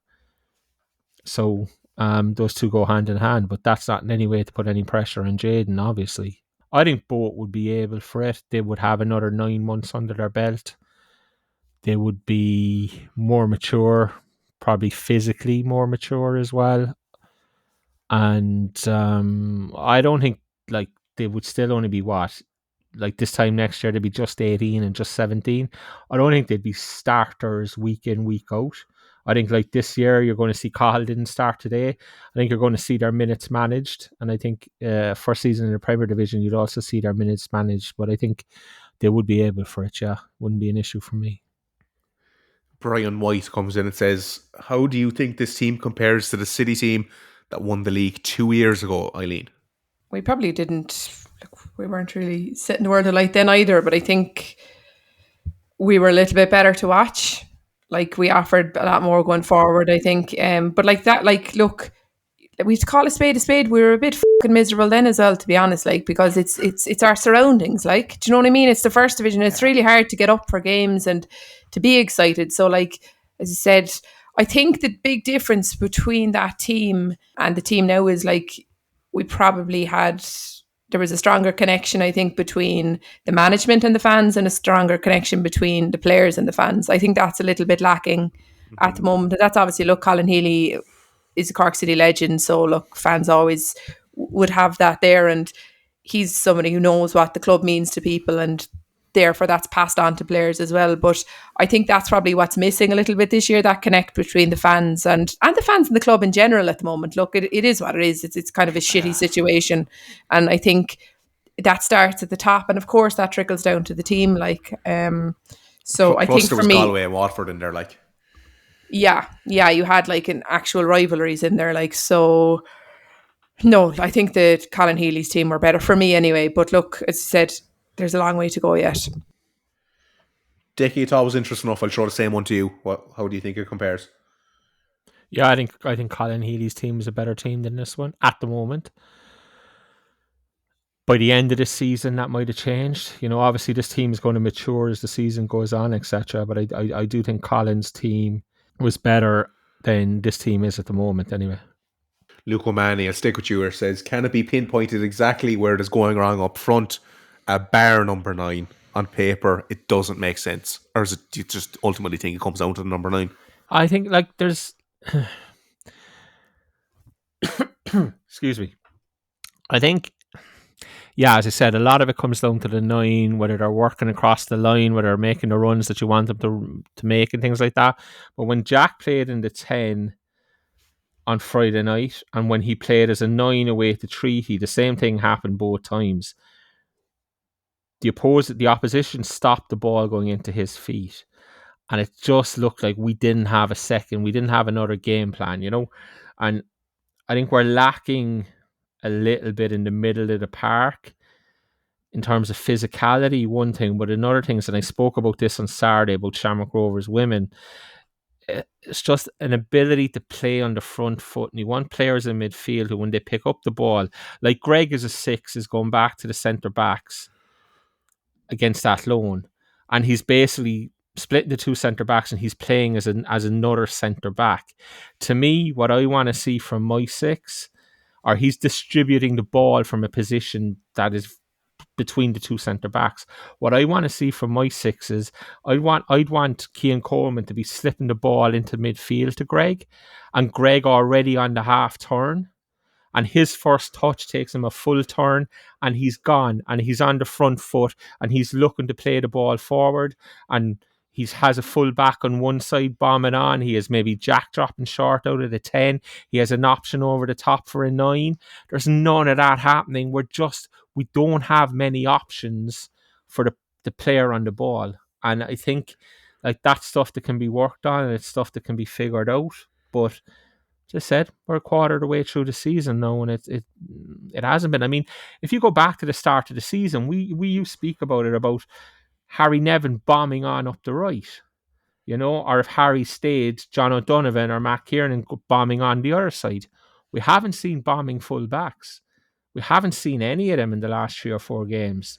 So those two go hand in hand, but that's not in any way to put any pressure on Jaden, obviously. I think both would be able for it. They would have another 9 months under their belt. They would be more mature, probably physically more mature as well. And I don't think like they would still only be like this time next year they'd be just 18 and just 17. I don't think they'd be starters week in, week out. I think like this year you're going to see Cahill didn't start today. I think you're going to see their minutes managed, and I think first season in the Premier Division you'd also see their minutes managed, but I think they would be able for it. Yeah, wouldn't be an issue for me. Brian White comes in and says, how do you think this team compares to the City team that won the league 2 years ago, Eileen? We probably didn't. We weren't really setting the world alight then either, but I think we were a little bit better to watch. Like we offered a lot more going forward, I think. But like that, like look, we call a spade a spade. We were a bit fucking miserable then as well, to be honest. Like because it's our surroundings. Like, do you know what I mean? It's the first division. It's really hard to get up for games and to be excited. So like as you said, I think the big difference between that team and the team now is like there was a stronger connection, I think, between the management and the fans, and a stronger connection between the players and the fans. I think that's a little bit lacking at the moment. And that's obviously, look, Colin Healy is a Cork City legend, so look, fans always would have that there, and he's somebody who knows what the club means to people, and therefore that's passed on to players as well. But I think that's probably what's missing a little bit this year, that connect between the fans and the fans in the club in general at the moment. Look, it is what it is. It's kind of a shitty situation, and I think that starts at the top, and of course that trickles down to the team. Like, so I think there for was me, Galway and Watford in there, like. Yeah, you had like an actual rivalries in there, like, so. No, I think that Colin Healy's team were better for me anyway. But look, as I said, there's a long way to go yet. Dickie, it's always interesting enough. I'll throw the same one to you. How do you think it compares? Yeah, I think Colin Healy's team is a better team than this one at the moment. By the end of this season, that might have changed. Obviously this team is going to mature as the season goes on, etc. But I do think Colin's team was better than this team is at the moment anyway. Luke O'Mahony, I'll stick with you here, says, can it be pinpointed exactly where it is going wrong up front? A bar number 9 on paper, it doesn't make sense. Or is it you just ultimately think it comes down to the number 9? I think like there's excuse me. I think, yeah, as I said, a lot of it comes down to the 9, whether they're working across the line, whether they're making the runs that you want them to make and things like that. But when Jack played in the 10 on Friday night, and when he played as a 9 away to Treaty, the same thing happened both times. The opposition stopped the ball going into his feet, and it just looked like we didn't have another game plan, and I think we're lacking a little bit in the middle of the park in terms of physicality, one thing, but another thing is, and I spoke about this on Saturday about Shamrock Rovers women, it's just an ability to play on the front foot. And you want players in midfield who, when they pick up the ball, like Greg is a 6, is going back to the centre backs against Athlone, and he's basically splitting the 2 centre backs, and he's playing as another centre back. To me, what I want to see from my 6, or he's distributing the ball from a position that is between the 2 centre backs. What I want to see from my 6 is I'd want Cian Coleman to be slipping the ball into midfield to Greg, and Greg already on the half turn, and his first touch takes him a full turn, and he's gone, and he's on the front foot, and he's looking to play the ball forward, and he has a full back on one side bombing on. He has maybe Jack dropping short out of the 10. He has an option over the top for a 9. There's none of that happening. We don't have many options for the player on the ball. And I think like that's stuff that can be worked on, and it's stuff that can be figured out. But just said, we're a quarter of the way through the season now, and it hasn't been. I mean, if you go back to the start of the season, we used to speak about it, about Harry Nevin bombing on up the right, or if Harry stayed, John O'Donovan or Matt Kiernan bombing on the other side. We haven't seen bombing full backs. We haven't seen any of them in the last 3 or 4 games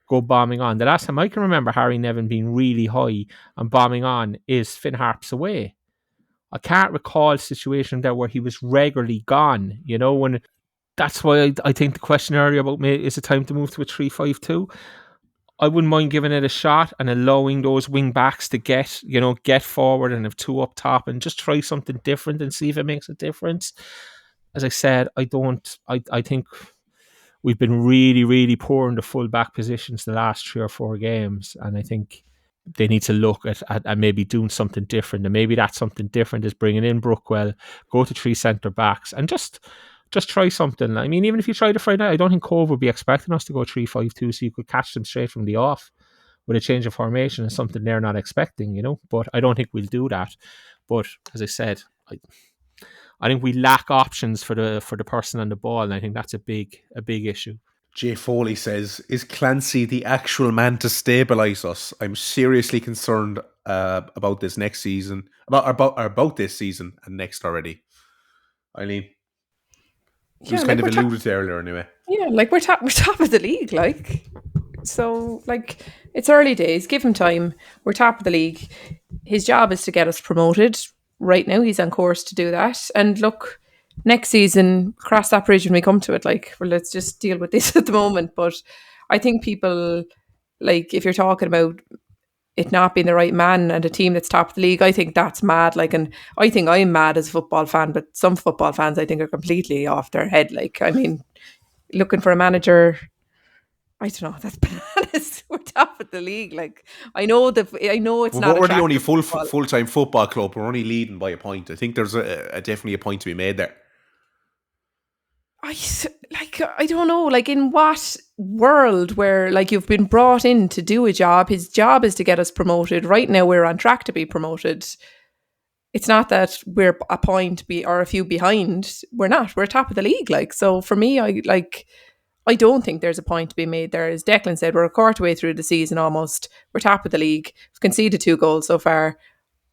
go bombing on. The last time I can remember Harry Nevin being really high and bombing on is Finn Harps away. I can't recall a situation there where he was regularly gone, when. That's why I think the question earlier about me, is it time to move to a 3-5-2? I wouldn't mind giving it a shot and allowing those wing backs to get forward and have 2 up top and just try something different and see if it makes a difference. As I said, I think we've been really, really poor in the full back positions the last 3 or 4 games, and I think they need to look at maybe doing something different. And maybe that something different is bringing in Brookwell, go to 3 centre backs, and just try something. I mean, even if you try to Friday night, I don't think Cobh would be expecting us to go 3-5-2, so you could catch them straight from the off with a change of formation and something they're not expecting, But I don't think we'll do that. But as I said, I think we lack options for the person on the ball, and I think that's a big issue. Jay Foley says, is Clancy the actual man to stabilise us? I'm seriously concerned about this next season, about this season and next already. Eileen? It was kind of alluded to earlier anyway. Yeah, like we're top of the league, like. So, like, it's early days. Give him time. We're top of the league. His job is to get us promoted. Right now, he's on course to do that. And look, next season, cross that bridge when we come to it. Like, well, let's just deal with this at the moment. But I think people, like, if you're talking about it not being the right man and a team that's top of the league, I think that's mad. Like, and I think I'm mad as a football fan, but some football fans I think are completely off their head. Like, I mean, looking for a manager, I don't know, that's bananas. We're top of the league. Like, I know it's not. We're the only full-time football club. We're only leading by a point. I think there's definitely a point to be made there. I don't know, like, in what world where, like, you've been brought in to do a job, his job is to get us promoted. Right now we're on track to be promoted. It's not that we're a point or a few behind. We're not. We're top of the league. Like, so for me, I don't think there's a point to be made there. As Declan said, we're a quarter way through the season almost. We're top of the league. We've conceded 2 goals so far.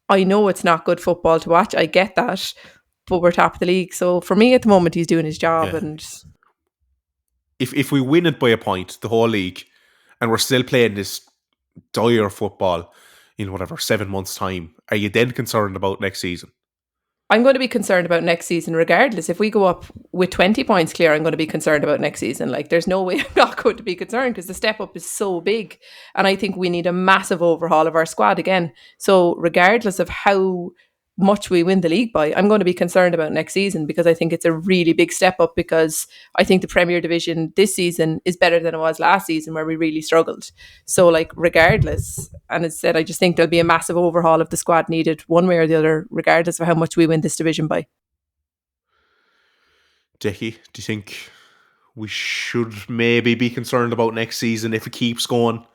I know it's not good football to watch. I get that. But we're top of the league. So for me at the moment, he's doing his job. Yeah. And if we win it by a point, the whole league, and we're still playing this dire football in 7 months' time, are you then concerned about next season? I'm going to be concerned about next season regardless. If we go up with 20 points clear, I'm going to be concerned about next season. Like, there's no way I'm not going to be concerned because the step up is so big. And I think we need a massive overhaul of our squad again. So regardless of how much we win the league by, I'm going to be concerned about next season because I think it's a really big step up, because I think the Premier Division this season is better than it was last season where we really struggled. So, like, regardless, and as I said, I just think there'll be a massive overhaul of the squad needed one way or the other, regardless of how much we win this division by. Decky, do you think we should maybe be concerned about next season if it keeps going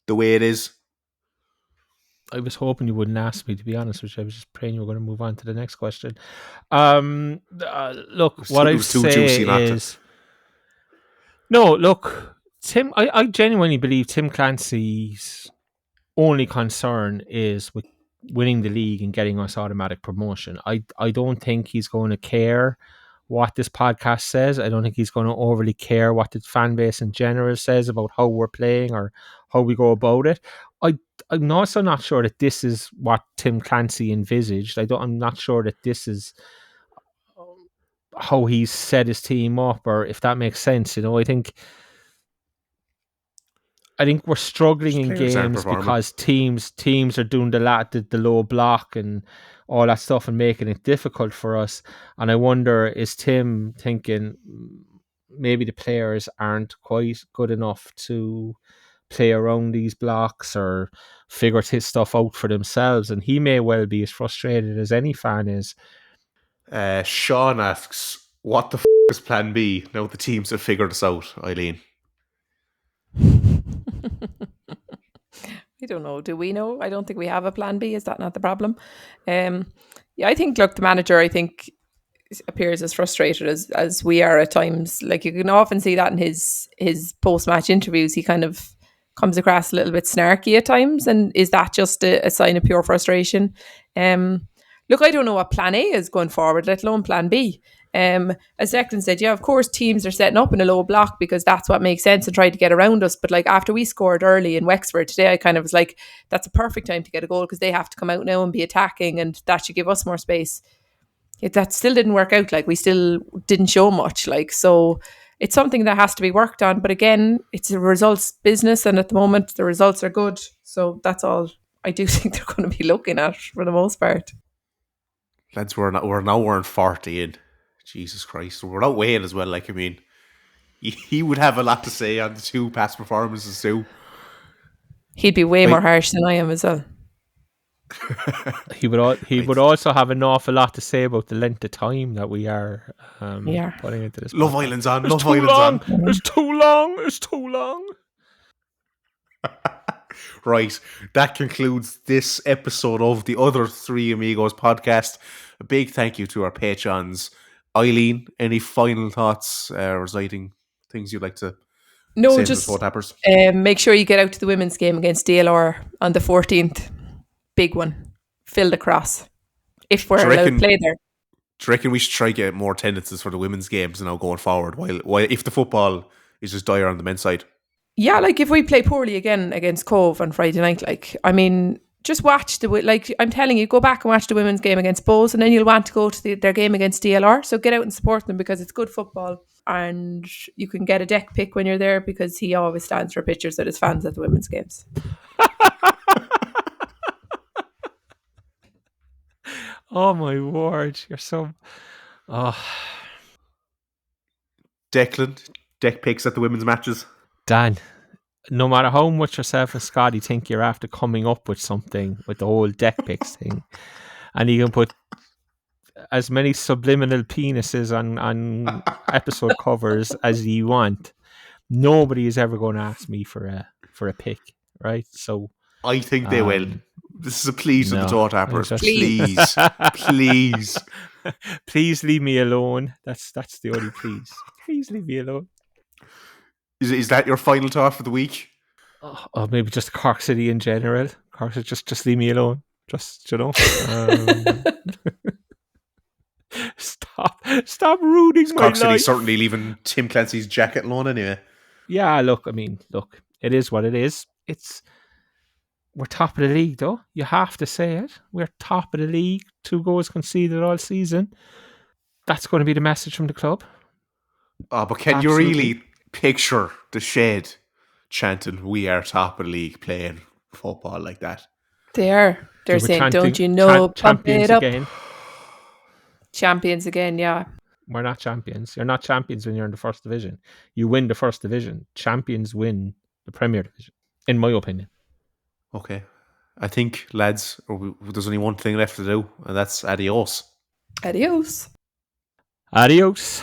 the way it is? I was hoping you wouldn't ask me, to be honest with you. I was just praying you were going to move on to the next question. Look, what I say is... No, look, Tim, I genuinely believe Tim Clancy's only concern is with winning the league and getting us automatic promotion. I don't think he's going to care what this podcast says. I don't think he's going to overly care what the fan base in general says about how we're playing or how we go about it. I'm also not sure that this is what Tim Clancy envisaged. I'm not sure that this is how he's set his team up, or if that makes sense. I think we're struggling in games because teams are doing the low block and all that stuff and making it difficult for us. And I wonder, is Tim thinking maybe the players aren't quite good enough to play around these blocks or figure his stuff out for themselves? And he may well be as frustrated as any fan is. Sean asks, what the is plan B now the teams have figured us out, Eileen? I don't know. Do we know? I don't think we have a plan B. Is that not the problem? Yeah, I think, look, the manager, I think, appears as frustrated as we are at times. Like, you can often see that in his post-match interviews. He kind of comes across a little bit snarky at times. And is that just a sign of pure frustration? Look, I don't know what plan A is going forward, let alone plan B. As Declan said, yeah, of course teams are setting up in a low block because that's what makes sense and try to get around us. But like, after we scored early in Wexford today, I kind of was like, that's a perfect time to get a goal because they have to come out now and be attacking, and that should give us more space. That still didn't work out. Like, we still didn't show much. Like, so it's something that has to be worked on. But again, it's a results business, and at the moment the results are good. So that's all I do think they're going to be looking at for the most part. Lads, we're now wearing 40 in. Jesus Christ. We're not weighing as well. Like, I mean, he would have a lot to say on the two past performances too. He'd be way more harsh than I am as well. He would also have an awful lot to say about the length of time that we are putting into this. Love podcast. Island's on. It's Love too Island's long. on. It's too long. It's too long. Right, that concludes this episode of the Other Three Amigos podcast. A big thank you to our patrons. Eileen, any final thoughts or exciting things you'd like to say just to the TOTAPers? Make sure you get out to the women's game against DLR on the 14th. Big one. Fill the cross. If we're allowed to play there. Do you reckon we should try to get more attendances for the women's games now going forward, while if the football is just dire on the men's side? Yeah, like if we play poorly again against Cobh on Friday night, like, I mean, just watch I'm telling you, go back and watch the women's game against Bowes, and then you'll want to go to their game against DLR. So get out and support them because it's good football, and you can get a deck pick when you're there because he always stands for pictures of his fans at the women's games. Oh my word, you're so... Declan, deck picks at the women's matches. Dan, no matter how much yourself and Scotty think you're after coming up with something with the whole deck picks thing, and you can put as many subliminal penises on episode covers as you want, nobody is ever going to ask me for a pick, right? So I think they will. This is a plea to the TOTAPers. Please. Please leave me alone. That's the only please. Please leave me alone. Is that your final thought for the week? Or maybe just Cork City in general. Cork City, just leave me alone. Just, you know. Stop ruining my Cork City life. certainly leaving Tim Clancy's jacket alone anyway. Yeah, look, it is what it is. We're top of the league, though. You have to say it. We're top of the league. 2 goals conceded all season. That's going to be the message from the club. Oh, but can you really picture the Shed chanting, "We are top of the league," playing football like that? They're saying, chanting, "Don't you know, pump it up." Again. Champions again, yeah. We're not champions. You're not champions when you're in the first division. You win the first division. Champions win the Premier Division, in my opinion. Okay. I think, lads, there's only one thing left to do, and that's adios. Adios. Adios.